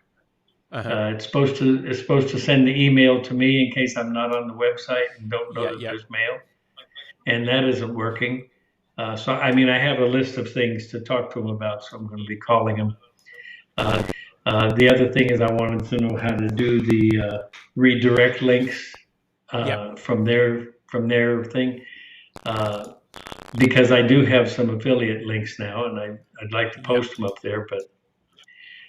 It's supposed to send the email to me in case I'm not on the website and don't know that there's mail, and that isn't working. So I mean, I have a list of things to talk to them about, so I'm going to be calling them. The other thing is I wanted to know how to do the redirect links from their thing. Because I do have some affiliate links now, and I'd like to post them up there. But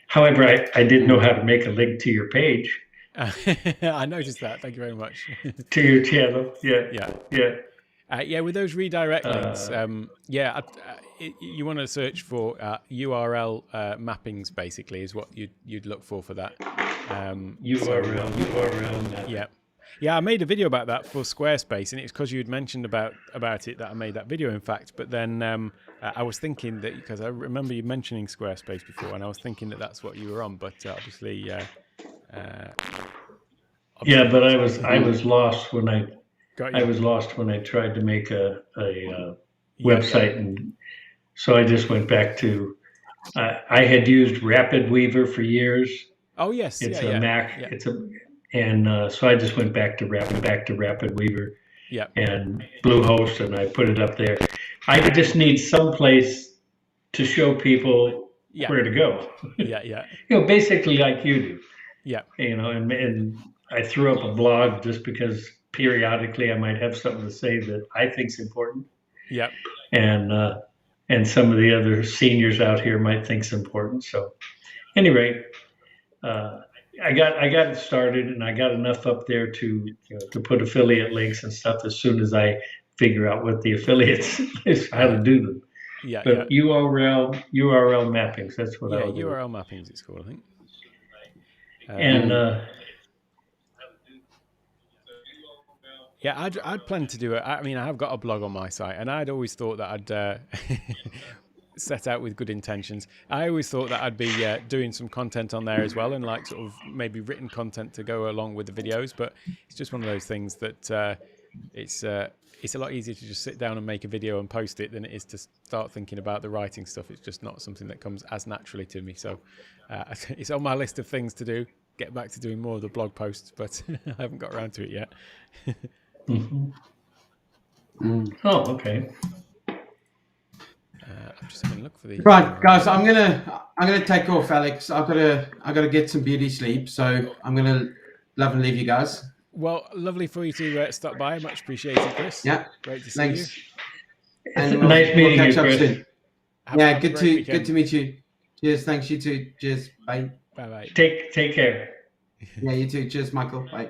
however, I didn't know how to make a link to your page. I noticed that. Thank you very much. To your channel, yeah. With those redirect links, you want to search for URL mappings. Basically, is what you'd look for that. URL mapping. Yeah, I made a video about that for Squarespace, and it's because you had mentioned about it that I made that video, in fact. But then I was thinking that, because I remember you mentioning Squarespace before, and I was thinking that that's what you were on. But obviously, but I was lost when I tried to make a website, and so I just went back to. I had used Rapid Weaver for years. Oh yes, it's a Mac. Yeah. So I just went back to Rapid Weaver, and Bluehost, and I put it up there. I just need some place to show people where to go. Basically like you do. Yeah. And I threw up a blog just because periodically I might have something to say that I think's important. Yeah. And some of the other seniors out here might think's important. So, anyway. I got it started, and I got enough up there to put affiliate links and stuff as soon as I figure out what the affiliates is, how to do them. But URL mappings, that's what I would do. URL mappings it's called, I think. I'd planned to do it. I mean, I have got a blog on my site, and I'd always thought that I'd set out with good intentions. I always thought that I'd be doing some content on there as well, and like sort of maybe written content to go along with the videos. But it's just one of those things that it's a lot easier to just sit down and make a video and post it than it is to start thinking about the writing stuff. It's just not something that comes as naturally to me. So it's on my list of things to do. Get back to doing more of the blog posts, but I haven't got around to it yet. Oh, okay. I'm just having a look for the right, guys. I'm gonna take off, Alex. I've got to get some beauty sleep, so I'm gonna love and leave you guys. Well, lovely for you to stop by. Much appreciated, Chris. Yeah, great to see thanks. you. And nice meeting catch you, up Chris. soon. Yeah, good to meet you. Cheers. Thanks, you too. Cheers. Bye. Bye. Take care. Yeah, you too. Cheers, Michael. Bye.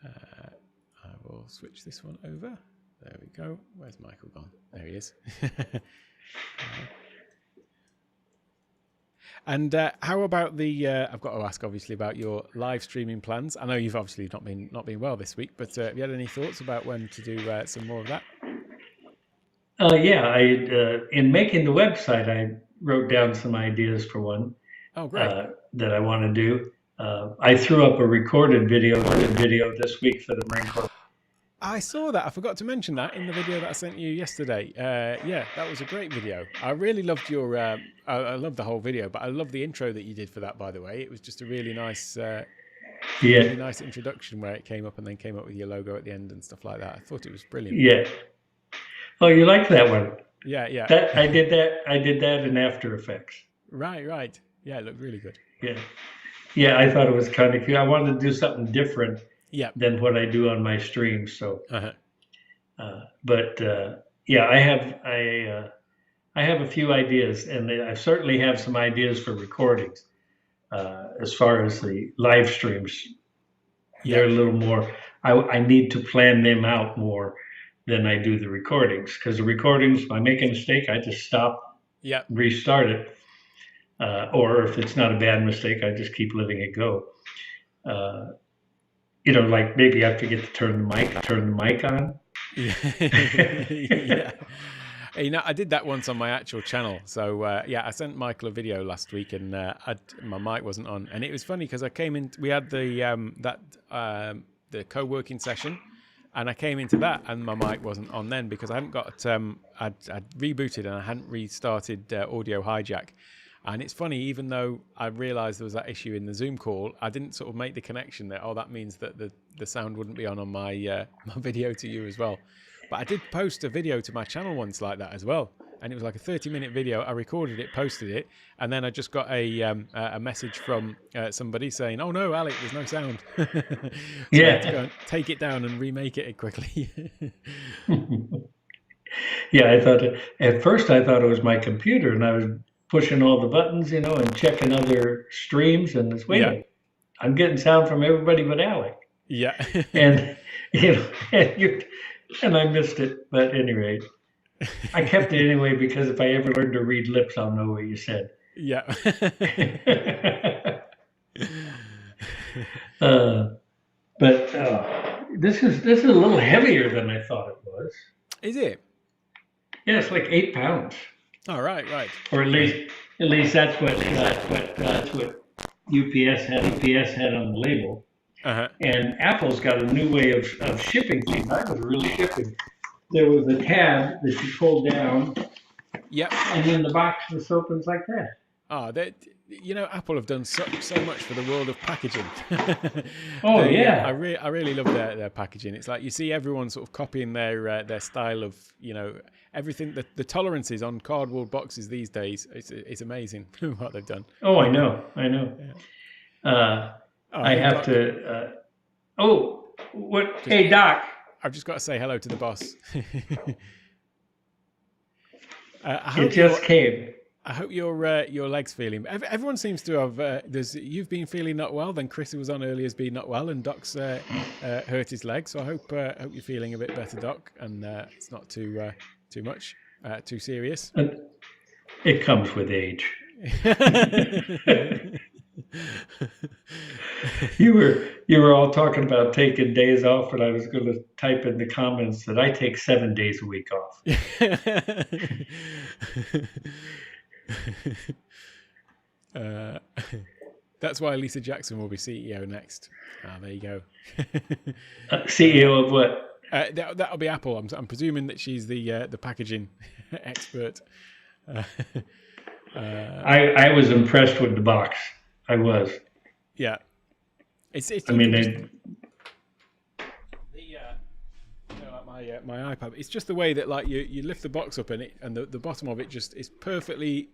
I will switch this one over. There we go. Where's Michael gone? There he is. And how about the? I've got to ask, obviously, about your live streaming plans. I know you've obviously not been well this week, but have you had any thoughts about when to do some more of that? Yeah, in making the website, I wrote down some ideas for one Oh, great. that I want to do. I threw up a recorded video this week for the Marine Corps. I saw that. I forgot to mention that in the video that I sent you yesterday. Yeah, that was a great video. I really loved your. I loved the whole video, but I love the intro that you did for that. By the way, it was just a really nice, really nice introduction where it came up and then came up with your logo at the end and stuff like that. I thought it was brilliant. Yeah. Oh, you like that one? Yeah, yeah. I did that in After Effects. Right. Yeah, it looked really good. Yeah. I thought it was kind of cute. I wanted to do something different. Yeah. Than what I do on my streams. So, yeah, I have a few ideas, and I certainly have some ideas for recordings. As far as the live streams, they're a little more. I need to plan them out more than I do the recordings, because the recordings, if I make a mistake, I just stop, restart it, or if it's not a bad mistake, I just keep letting it go. Like maybe I forget to turn the mic on. Yeah. I did that once on my actual channel. So I sent Michael a video last week, and my mic wasn't on, and it was funny because I came in. We had the co-working session, and I came into that, and my mic wasn't on then because I hadn't got. I'd rebooted and I hadn't restarted Audio Hijack. And it's funny, even though I realised there was that issue in the Zoom call, I didn't sort of make the connection that, that means that the sound wouldn't be on my my video to you as well. But I did post a video to my channel once like that as well. And it was like a 30-minute video. I recorded it, posted it, and then I just got a message from somebody saying, "Oh no, Alec, there's no sound." So I had to go and take it down and remake it quickly. Yeah, at first I thought it was my computer, and I was pushing all the buttons, and checking other streams, and it's waiting. I'm getting sound from everybody but Alec. Yeah. And and I missed it, but at any rate, I kept it anyway because if I ever learn to read lips, I'll know what you said. Yeah. But this is a little heavier than I thought it was. Is it? Yeah, it's like 8 pounds. Oh, right. Or at least that's what UPS had on the label. And Apple's got a new way of shipping things. I was really shipping. There was a tab that you pulled down. Yep. And then the box just opens like that. Oh, Apple have done so much for the world of packaging. Oh, yeah. I really love their packaging. It's like you see everyone sort of copying their style of, everything. The tolerances on cardboard boxes these days, it's amazing what they've done. Oh, I know. Yeah. I have Doc. to. What? Hey, Doc. I've just got to say hello to the boss. It just came. I hope your leg's feeling. Everyone seems to have. You've been feeling not well. Then Chris, who was on earlier, has been not well, and Doc's hurt his leg. So I hope you're feeling a bit better, Doc, and it's not too much, too serious. It comes with age. You were all talking about taking days off, and I was going to type in the comments that I take 7 days a week off. That's why Lisa Jackson will be CEO next. There you go. CEO of what? That'll be Apple. I'm presuming that she's the packaging expert. I was impressed with the box. I was. Yeah. It's my iPad. It's just the way that like you lift the box up and the bottom of it just is perfectly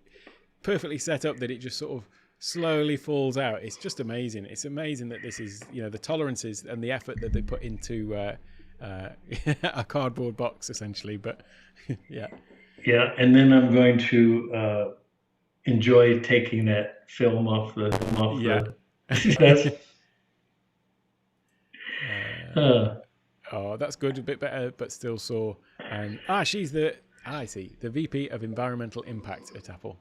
set up that it just sort of slowly falls out. It's just amazing. It's amazing that this is the tolerances and the effort that they put into a cardboard box essentially. But yeah. Yeah, and then I'm going to enjoy taking that film off the. Oh, that's good. A bit better, but still sore. She's I see, the VP of Environmental Impact at Apple.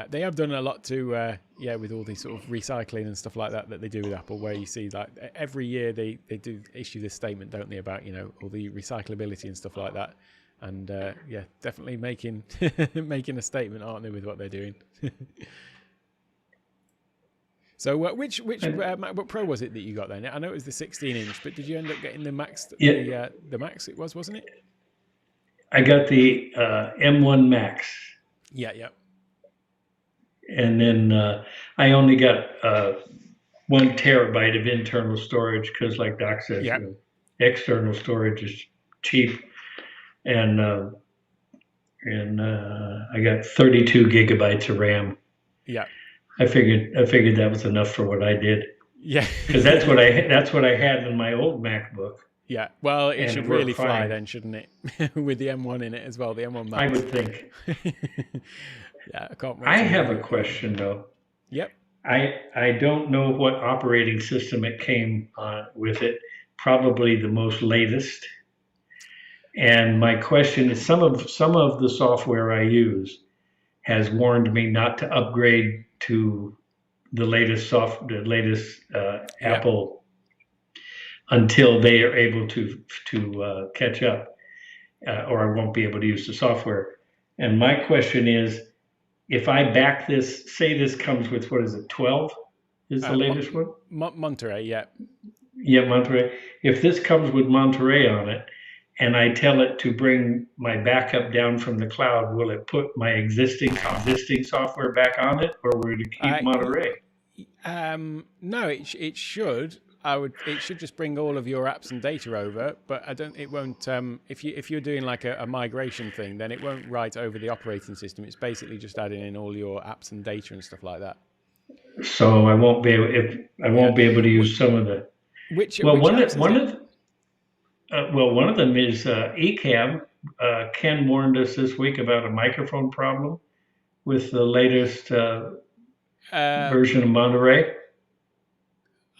They have done a lot to, with all these sort of recycling and stuff like that they do with Apple, where you see like every year they do issue this statement, don't they, about, all the recyclability and stuff like that. And definitely making making a statement, aren't they, with what they're doing. So which MacBook Pro was it that you got then? I know it was the 16-inch, but did you end up getting the Max? Yeah. The Max it wasn't it? I got the M1 Max. Yeah. And then I only got 1 terabyte of internal storage because, like Doc says, external storage is cheap, and I got 32 gigabytes of RAM. Yeah. I figured that was enough for what I did. Yeah. Because that's what I had in my old MacBook. Yeah. Well, it should really fly fine. then, shouldn't it? With the M1 in it as well, the M1 Max. I would think. Yeah, I can't. I have a question though. Yep. I don't know what operating system it came with it. Probably the most latest. And my question is, some of the software I use has warned me not to upgrade to the latest Apple until they are able to catch up, or I won't be able to use the software. And my question is, if I back this, say this comes with, what is it, 12 is the latest one? Monterey, yeah. Yeah, Monterey. If this comes with Monterey on it, and I tell it to bring my backup down from the cloud, will it put my existing software back on it, or will it keep Monterey? No, it should. It should just bring all of your apps and data over, but it won't. If you're doing like a migration thing, then it won't write over the operating system. It's basically just adding in all your apps and data and stuff like that. So I won't be able to use some of the. One of them is Ecamm. Ken warned us this week about a microphone problem with the latest version of Monterey.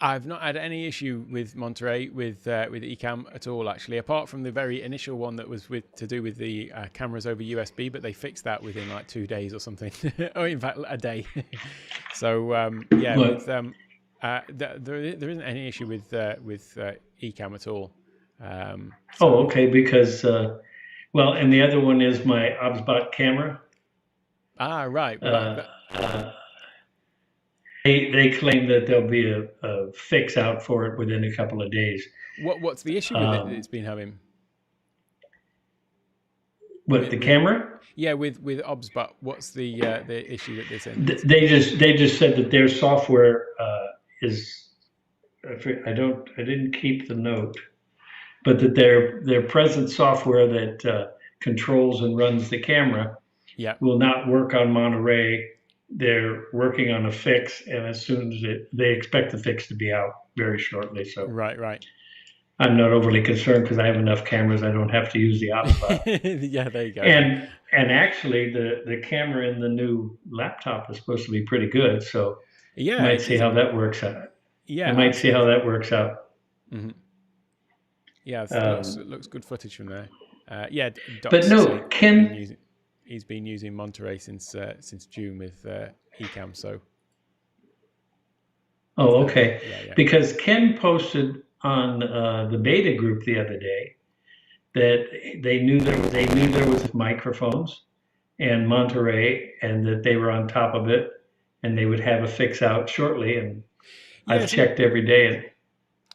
I've not had any issue with Monterey with Ecamm at all, actually, apart from the very initial one that was to do with the cameras over USB, but they fixed that within like 2 days or something, or in fact a day. So there isn't any issue with Ecamm at all. Okay, because and the other one is my OBSBot camera. Right. They claim that there'll be a fix out for it within a couple of days. What's the issue with it that it's been having? The camera? Yeah, with OBSBot, what's the issue that they're saying? They just said that their software is. I didn't keep the note, but that their present software that controls and runs the camera will not work on Monterey. They're working on a fix, and as soon as they expect the fix to be out very shortly. So right. I'm not overly concerned because I have enough cameras. I don't have to use the OBSBot. Yeah, there you go. And actually, the camera in the new laptop is supposed to be pretty good. So I might see how that works out. Yeah, I might see how that works out. Mm-hmm. Yeah, it looks good footage from there. But no, Ken. He's been using Monterey since June with Ecamm. So. Oh, okay. Yeah. Because Ken posted on the beta group the other day that they knew there was microphones and Monterey, and that they were on top of it, and they would have a fix out shortly. And I've checked every day.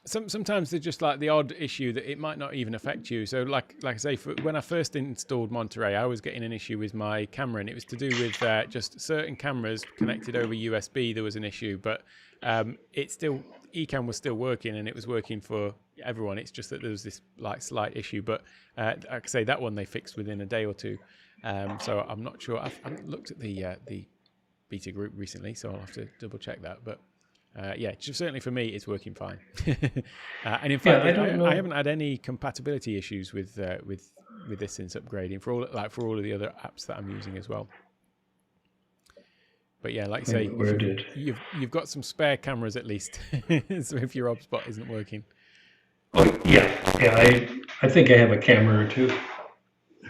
Sometimes they're just like the odd issue that it might not even affect you. So like I say, when I first installed Monterey, I was getting an issue with my camera, and it was to do with just certain cameras connected over USB. There was an issue, but Ecamm was still working, and it was working for everyone. It's just that there was this like slight issue, but like I say, that one they fixed within a day or two. So I'm not sure. I haven't looked at the beta group recently, so I'll have to double check that. But certainly for me, it's working fine. And in fact, I haven't had any compatibility issues with this since upgrading for all of the other apps that I'm using as well. But yeah, like you say, you've got some spare cameras at least, so if your OBSBot isn't working. Oh yeah. I think I have a camera or two.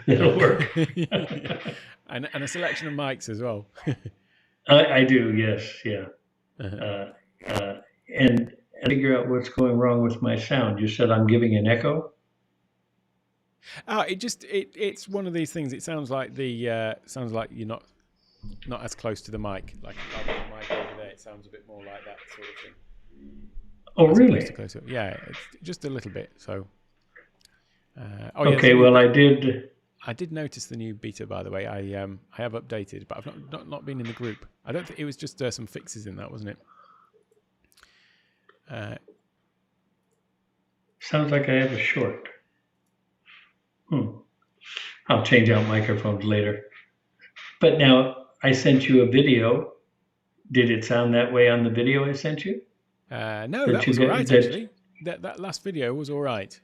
It'll work. And a selection of mics as well. I do, yes, yeah. Uh-huh. And figure out what's going wrong with my sound. You said I'm giving an echo? It's one of these things. It sounds like you're not as close to the mic. Like if I got the mic over there, it sounds a bit more like that sort of thing. Oh, As opposed to really? closer. Yeah, it's just a little bit. So, Okay, well, I did notice the new beta, by the way. I have updated, but I've not been in the group. I don't think it was just some fixes in that, wasn't it? Sounds like I have a short. I'll change out microphones later. But now I sent you a video. Did it sound that way on the video I sent you? No, that was all right, actually. That last video was all right.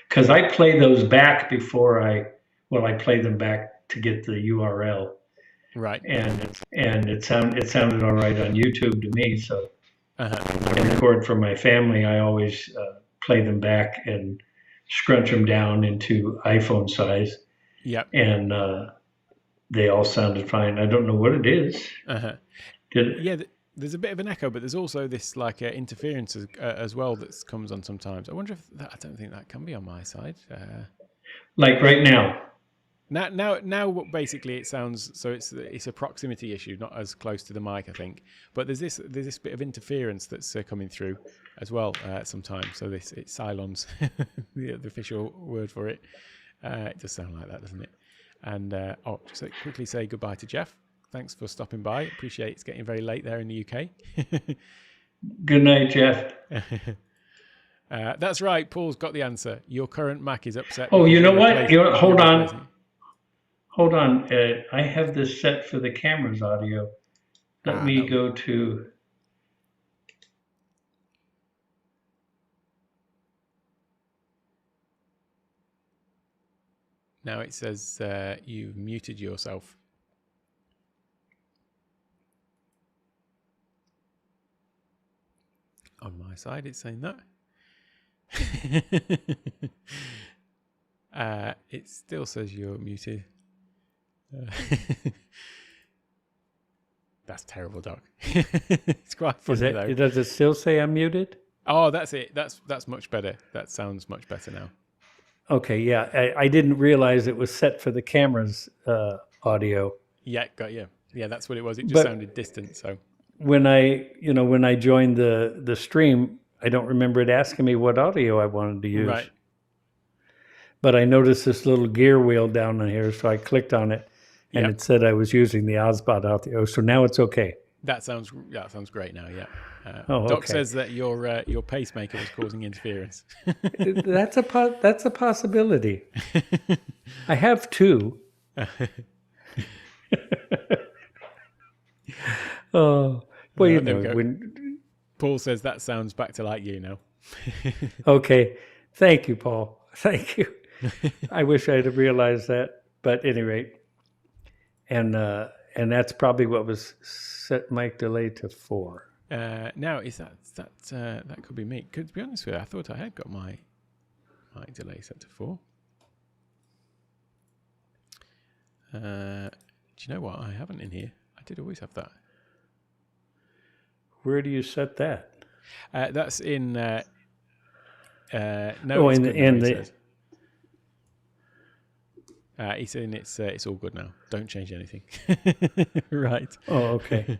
Because I play those back before I play them back to get the URL. Right. And it sounded all right on YouTube to me. So Uh-huh. when I record for my family, I always play them back and scrunch them down into iPhone size. Yep. And they all sounded fine. I don't know what it is. Uh-huh. Yeah, there's a bit of an echo, but there's also this like interference as well that comes on sometimes. I wonder if I don't think that can be on my side. Like right now. Now, basically it sounds so. It's a proximity issue, not as close to the mic, I think. But there's this bit of interference that's coming through as well sometimes. So it's Cylons, the official word for it. It does sound like that, doesn't it? And just quickly say goodbye to Jeff. Thanks for stopping by. Appreciate it's getting very late there in the UK. Good night, Jeff. That's right. Paul's got the answer. Your current Mac is upset. Oh, you know what? Hold on. Hold on. I have this set for the camera's audio. Let me go to... Now it says you've muted yourself. On my side, it's saying that. It still says you're muted. That's terrible, Doc. It's quite funny, though. Does it still say I'm muted? Oh, that's it. That's much better. That sounds much better now. Okay, yeah. I didn't realize it was set for the camera's audio. Yeah, got you. Yeah, that's what it was. It just sounded distant, so... When I joined the stream, I don't remember it asking me what audio I wanted to use. Right. But I noticed this little gear wheel down here, so I clicked on it, and it said I was using the Osbot audio. So now it's okay. That sounds great now. Yeah. Okay. Doc says that your pacemaker was causing interference. That's a possibility. I have two. Oh. Well, you know, when Paul says that sounds back to like you now. Okay. Thank you, Paul. Thank you. I wish I'd have realized that, but at any rate. And that's probably what was set mic delay to 4. Now, is that could be me. To be honest with you, I thought I had got my mic delay set to 4. Do you know what? I haven't in here. I did always have that. Where do you set that? That's in. No, it's he's in. It's all good now. Don't change anything. Right. Oh, okay.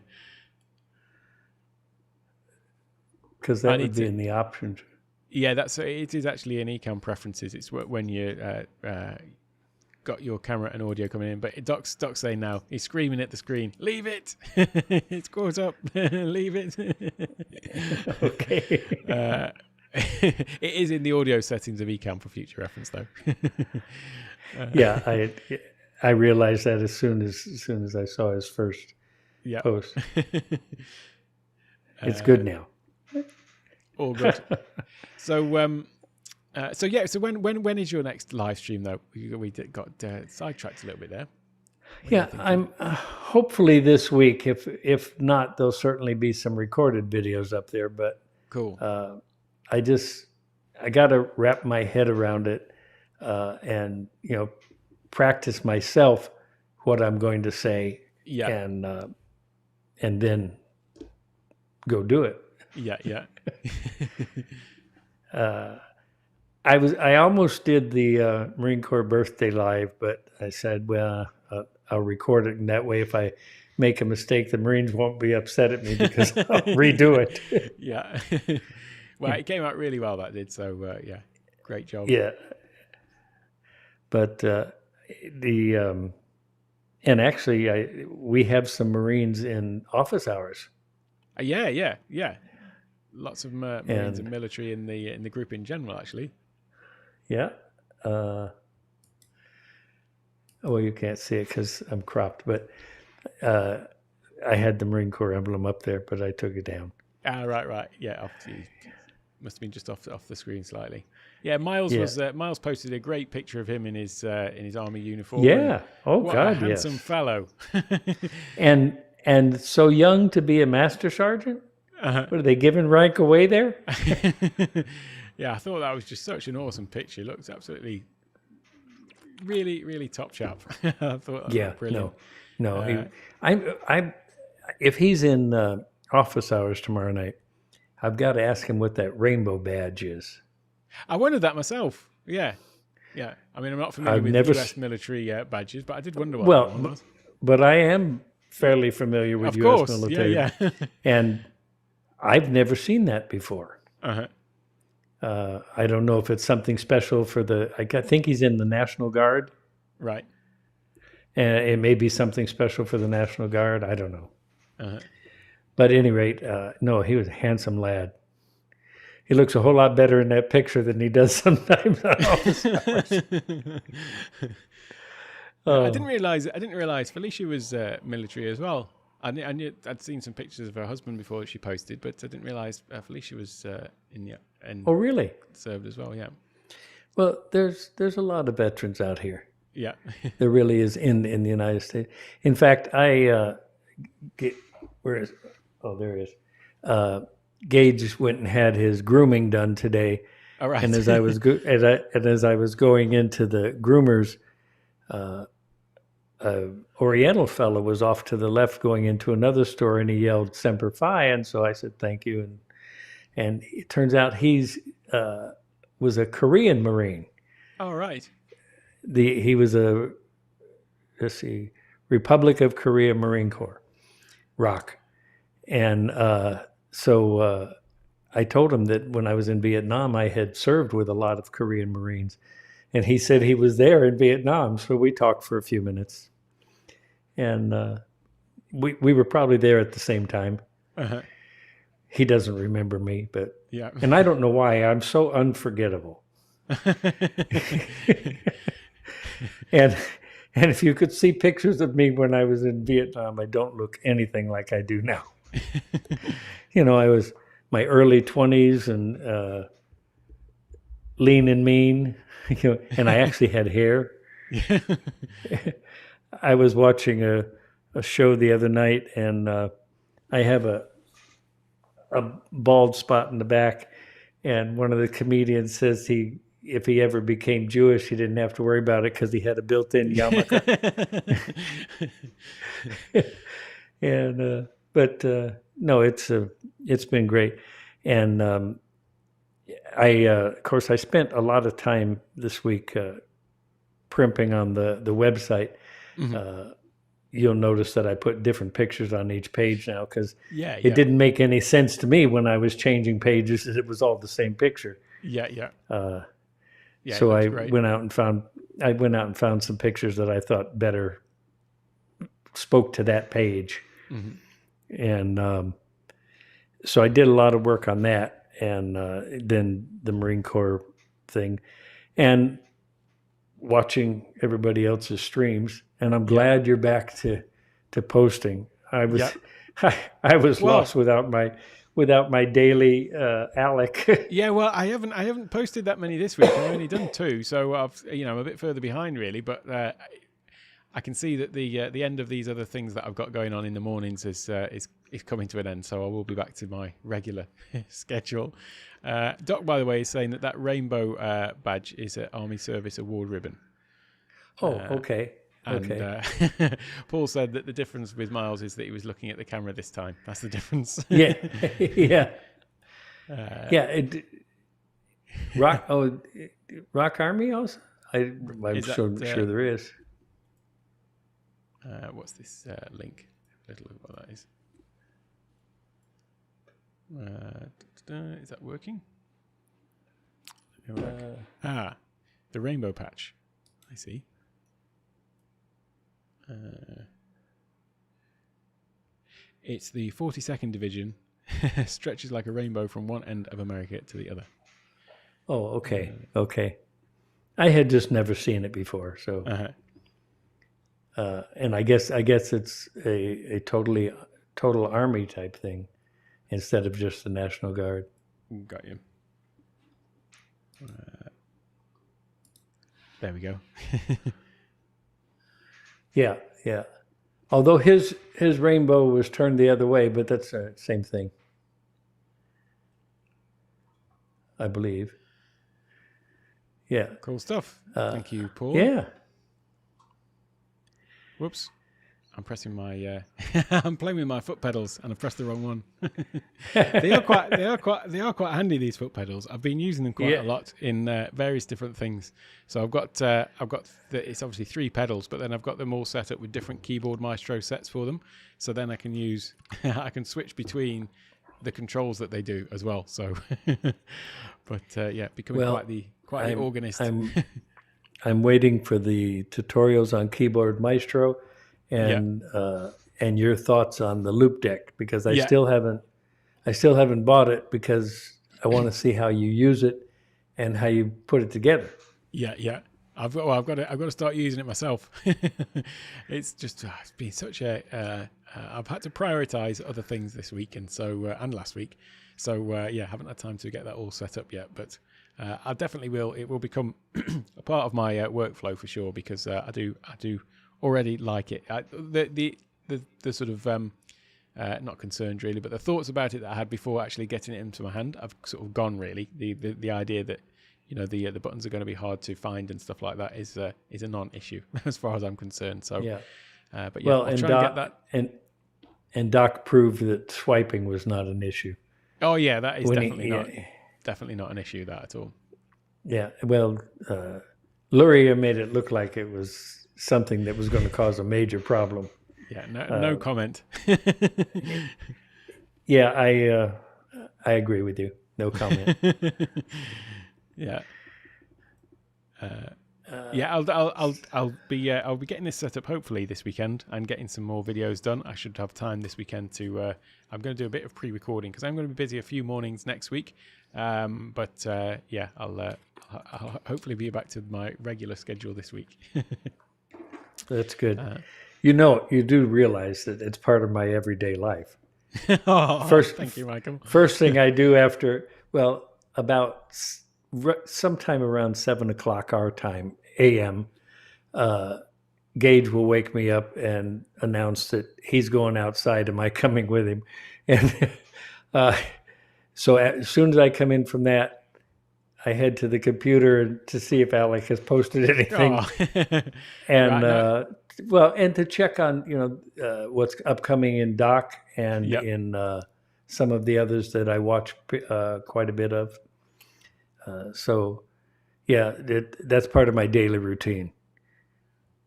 Because that would be in the options. Yeah, it is actually in Ecamm preferences. It's when you got your camera and audio coming in. But Doc's saying now, he's screaming at the screen, leave it! It's caught up, leave it! Okay. It is in the audio settings of Ecamm for future reference, though. Yeah, I realized that as soon as I saw his first post. It's good now. All good. So when is your next live stream though? We got sidetracked a little bit there. Yeah, I'm hopefully this week. If not, there'll certainly be some recorded videos up there. But cool. I got to wrap my head around it and practice myself what I'm going to say Yeah. and then go do it. Yeah. Yeah. I almost did the Marine Corps birthday live, but I said, well, I'll record it, and that way, if I make a mistake, the Marines won't be upset at me because I'll redo it. Yeah. Well, it came out really well, that did. So yeah, great job. Yeah. But and actually, we have some Marines in office hours. Yeah. Lots of Marines and military in the group in general, actually. Yeah. Well, you can't see it because I'm cropped, but I had the Marine Corps emblem up there, but I took it down. Right. Yeah, must have been just off the screen slightly. Yeah, Miles posted a great picture of him in his army uniform. Yeah. What a handsome fellow. and so young to be a master sergeant. What are they giving rank away there? Yeah, I thought that was just such an awesome picture. It looks absolutely, really, really top chap. I thought that was brilliant. No. If he's in office hours tomorrow night, I've got to ask him what that rainbow badge is. I wondered that myself. Yeah. I mean, I'm not familiar with U.S. military badges, but I did wonder what that one was. But I am fairly familiar with U.S. military. Yeah. And I've never seen that before. I don't know if it's something special for I think he's in the National Guard. Right. And it may be something special for the National Guard. I don't know. But at any rate, no, he was a handsome lad. He looks a whole lot better in that picture than he does sometimes on office hours. I didn't realize Felicia was military as well. I knew I'd seen some pictures of her husband before she posted, but I didn't realize Felicia was oh, really? Served as well. Yeah. Well, there's a lot of veterans out here. Yeah. There really is in the United States. In fact, where is? Oh, there he is. Gage went and had his grooming done today. All right. And as I was going into the groomers, Oriental fellow was off to the left going into another store, and he yelled "Semper Fi," and so I said thank you, and it turns out he's was a Korean Marine. All right. He was Republic of Korea Marine Corps, ROK, and so I told him that when I was in Vietnam, I had served with a lot of Korean Marines, and he said he was there in Vietnam. So we talked for a few minutes, and we were probably there at the same time. He doesn't remember me, but yeah, and I don't know why. I'm so unforgettable. And if you could see pictures of me when I was in Vietnam, I don't look anything like I do now. I was my early 20s and lean and mean, and I actually had hair. I was watching a show the other night, and I have a bald spot in the back, and one of the comedians says if he ever became Jewish, he didn't have to worry about it because he had a built-in yarmulke. And no, it's been great, and of course I spent a lot of time this week primping on the website. You'll notice that I put different pictures on each page now because it didn't make any sense to me when I was changing pages that it was all the same picture. So I went out and found some pictures that I thought better spoke to that page. And so I did a lot of work on that, and then the Marine Corps thing, and watching everybody else's streams. And I'm glad you're back to posting. I was lost without my daily Alec. Yeah, well, I haven't posted that many this week. I've only done 2, so I'm a bit further behind really. But I can see that the end of these other things that I've got going on in the mornings is coming to an end. So I will be back to my regular schedule. Doc, by the way, is saying that rainbow badge is an Army Service Award ribbon. Oh, okay. And Okay. Paul said that the difference with Miles is that he was looking at the camera this time. That's the difference. Yeah, yeah, yeah. Rock Army also. I'm sure there is. What's this link? Little of what that is. Is that working? The rainbow patch. I see. It's the 42nd Division. Stretches like a rainbow from one end of America to the other. Oh, okay, okay. I had just never seen it before, so. And I guess it's a total army type thing instead of just the National Guard. Got you. There we go. Yeah, yeah. Although his rainbow was turned the other way, but that's the same thing, I believe. Yeah. Cool stuff. Thank you, Paul. Yeah. Whoops. I'm pressing my. I'm playing with my foot pedals, and I've pressed the wrong one. They are quite handy. These foot pedals. I've been using them quite a lot in various different things. So I've got it's obviously 3 pedals, but then I've got them all set up with different keyboard Maestro sets for them. So then I can use, I can switch between the controls that they do as well. So, but becoming quite the organist. I'm waiting for the tutorials on keyboard Maestro. And your thoughts on the loop deck, because I still haven't bought it because I want to see how you use it and how you put it together. Yeah. I've got to start using it myself. It's just it's been such a I've had to prioritize other things this week and last week. So haven't had time to get that all set up yet, but I definitely will. It will become a part of my workflow for sure, because I do already like it. The sort of not concerned really, but the thoughts about it that I had before actually getting it into my hand, I've sort of gone really. The idea that the buttons are going to be hard to find and stuff like that is a non-issue as far as I'm concerned. So I'll try and get that. And Doc proved that swiping was not an issue. Oh yeah, that is definitely not an issue, that at all. Yeah, well, Luria made it look like it was something that was going to cause a major problem. Yeah, no comment. Yeah, I agree with you. No comment. Yeah. I'll be getting this set up hopefully this weekend and getting some more videos done. I should have time this weekend to. I'm going to do a bit of pre-recording because I'm going to be busy a few mornings next week. I'll hopefully be back to my regular schedule this week. That's good. You do realize that it's part of my everyday life. Thank you, Michael. First thing I do after, about sometime around 7:00 our time, a.m., Gage will wake me up and announce that he's going outside. Am I coming with him? And so as soon as I come in from that, I head to the computer to see if Alec has posted anything, and and to check on what's upcoming in Doc and in some of the others that I watch quite a bit of. That's part of my daily routine.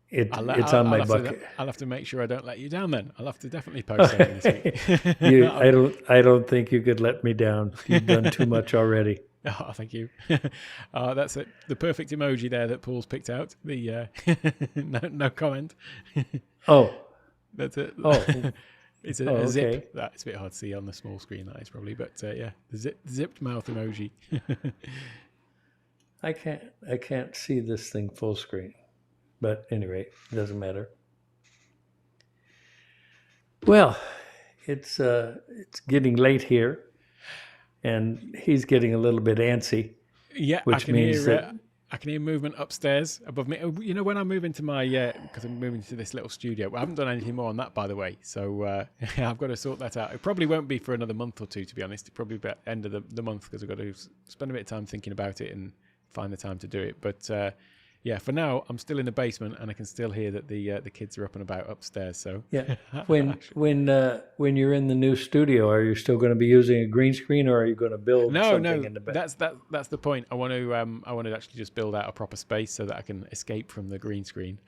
It's on my bucket. I'll have to make sure I don't let you down then. I'll have to definitely post something this week. I don't think you could let me down. You've done too much already. Oh, thank you. That's it. The perfect emoji there that Paul's picked out. The no comment. Oh, that's it. Oh, it's a zip. That's a bit hard to see on the small screen. That is probably, but the zipped mouth emoji. I can't see this thing full screen, but anyway, it doesn't matter. Well, it's getting late here. And he's getting a little bit antsy. Yeah, which means that I can hear movement upstairs above me. When I move into my because I'm moving to this little studio. I haven't done anything more on that, by the way. So I've got to sort that out. It probably won't be for another month or two, to be honest. It'll probably be at the end of the month because I've got to spend a bit of time thinking about it and find the time to do it. But yeah, for now I'm still in the basement and I can still hear that the kids are up and about upstairs. So Yeah. When you're in the new studio, are you still going to be using a green screen, or are you going to build something in the back? That's the point. I want to actually just build out a proper space so that I can escape from the green screen.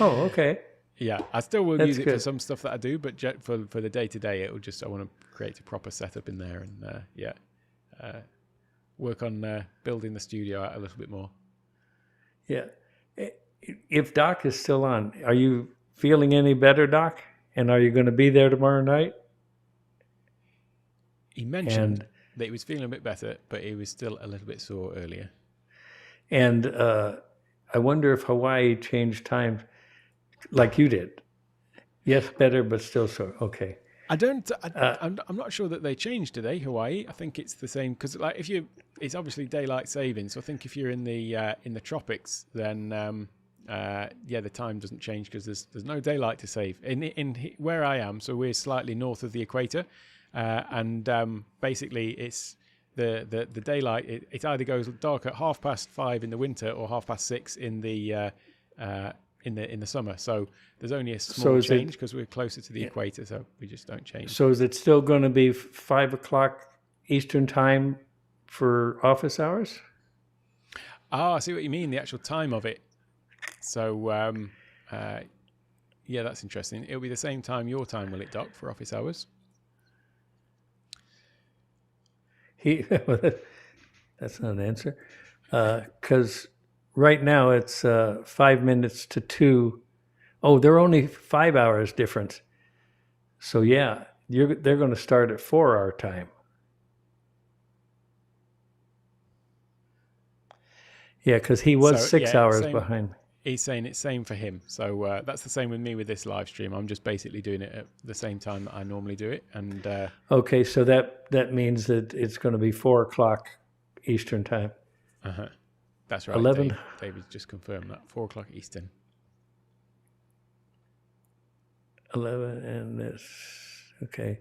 Oh, okay. Yeah, I still will That's use it good. for some stuff that I do, but for the day to day, it will just I want to create a proper setup in there and work on building the studio out a little bit more. Yeah. If Doc is still on, are you feeling any better, Doc? And are you going to be there tomorrow night? He mentioned that he was feeling a bit better, but he was still a little bit sore earlier. And I wonder if Hawaii changed time like you did. Yes, better, but still sore. Okay. I'm not sure that they changed today, Hawaii. I think it's the same because like it's obviously daylight saving. So I think if you're in the tropics, then the time doesn't change because there's no daylight to save. In where I am, so we're slightly north of the equator, and basically it's the daylight. It either goes dark at 5:30 in the winter or 6:30 in the summer. So there's only a small change because we're closer to the equator, so we just don't change. So is it still going to be 5 o'clock Eastern time for office hours? Oh, I see what you mean, the actual time of it. So, that's interesting. It'll be the same time your time, will it, Doc, for office hours? That's not an answer. Because right now it's 5 minutes to 2. Oh, they're only 5 hours difference. So yeah, they're going to start at 4 our time. Yeah, because he was 6 hours behind me. He's saying it's same for him. So that's the same with me with this live stream. I'm just basically doing it at the same time that I normally do it. And okay, so that means that it's going to be 4 o'clock Eastern time. Uh-huh. That's right. 11. David just confirmed that. 4 o'clock Eastern. 11 and this. Okay.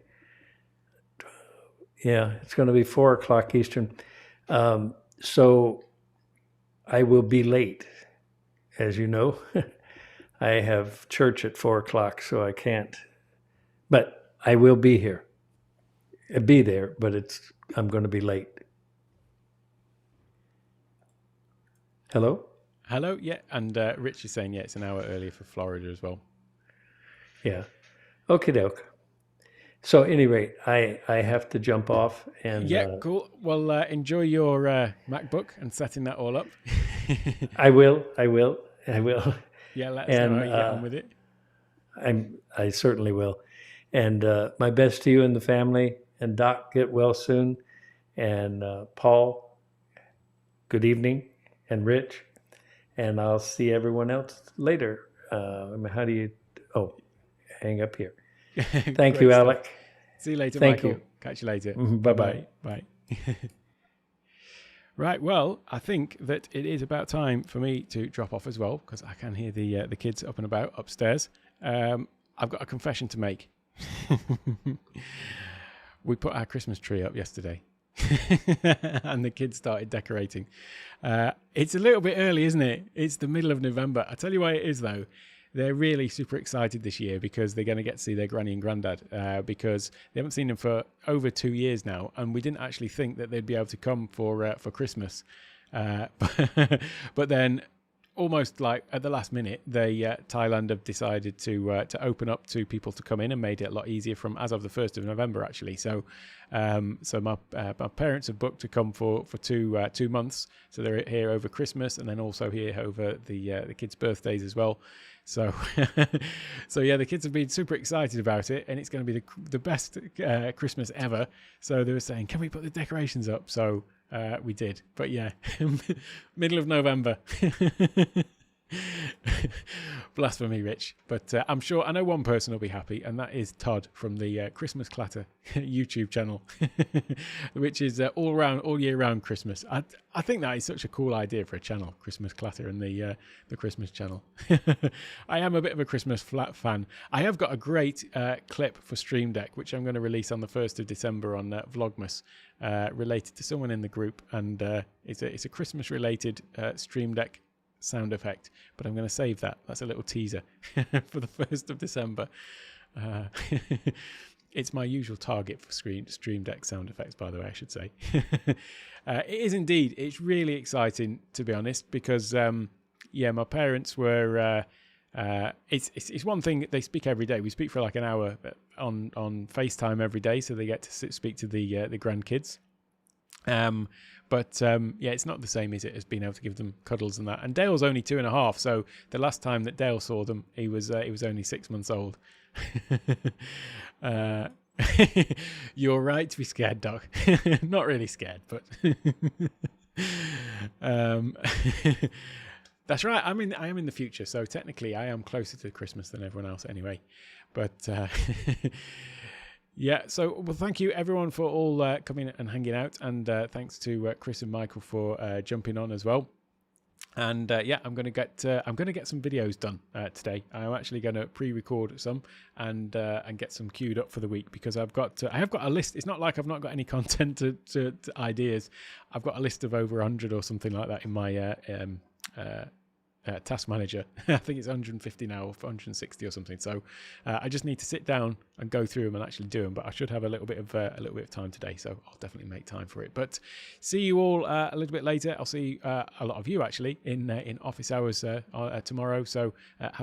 Yeah, it's going to be 4 o'clock Eastern. So I will be late, as you know. I have church at 4 o'clock, so I can't. But I will be here. I'll be there, but I'm going to be late. Hello? Hello, yeah. And Rich is saying, it's an hour earlier for Florida as well. Yeah. Okie doke. So, at any rate, I have to jump off. And cool. Well, enjoy your MacBook and setting that all up. I will. Yeah, let us know how you get on with it. I certainly will. And my best to you and the family. And Doc, get well soon. And Paul, good evening. And Rich. And I'll see everyone else later. How do you... Oh, hang up here. Thank you, Alec. See you later, Thank Michael. you. Catch you later. Bye-bye. Bye. Right, well, I think that it is about time for me to drop off as well because I can hear the kids up and about upstairs. I've got a confession to make. We put our Christmas tree up yesterday and the kids started decorating. It's a little bit early, isn't it? It's the middle of November. I tell you why it is, though. They're really super excited this year because they're going to get to see their granny and granddad because they haven't seen them for over 2 years now, and we didn't actually think that they'd be able to come for Christmas. But then, almost like at the last minute, Thailand have decided to open up to people to come in and made it a lot easier from as of the 1st of November actually. So my parents have booked to come for 2 months. So they're here over Christmas and then also here over the kids' birthdays as well. So, the kids have been super excited about it, and it's going to be the best Christmas ever. So they were saying, "Can we put the decorations up?" So we did. But yeah, middle of November. Blasphemy, Rich. But I'm sure I know one person will be happy, and that is Todd from the Christmas Clatter YouTube channel, which is all year round Christmas. I think that is such a cool idea for a channel, Christmas Clatter and the Christmas channel. I am a bit of a Christmas fan. I have got a great clip for Stream Deck, which I'm going to release on the 1st of December on Vlogmas, related to someone in the group, and it's a Christmas related Stream Deck sound effect, but I'm going to save that. That's a little teaser for the 1st of December. It's my usual target for Stream Deck sound effects, by the way, I should say. It is indeed. It's really exciting, to be honest, because my parents were. It's one thing. They speak every day. We speak for like an hour on FaceTime every day, so they get to speak to the grandkids. But it's not the same, is it, as being able to give them cuddles and that. And Dale's only 2.5, so the last time that Dale saw them, he was only 6 months old. You're right to be scared, Doc. Not really scared, but that's right. I am in the future, so technically I am closer to Christmas than everyone else anyway. But so thank you everyone for all coming and hanging out, and thanks to Chris and Michael for jumping on as well. And I'm going to get some videos done today. I'm actually going to pre-record some and get some queued up for the week, because I have got a list. It's not like I've not got any content to ideas. I've got a list of over 100 or something like that in my task manager. I think it's 150 now, or 160 or something. So I just need to sit down and go through them and actually do them. But I should have a little bit of time today, so I'll definitely make time for it. But see you all a little bit later. I'll see a lot of you actually in office hours tomorrow. So have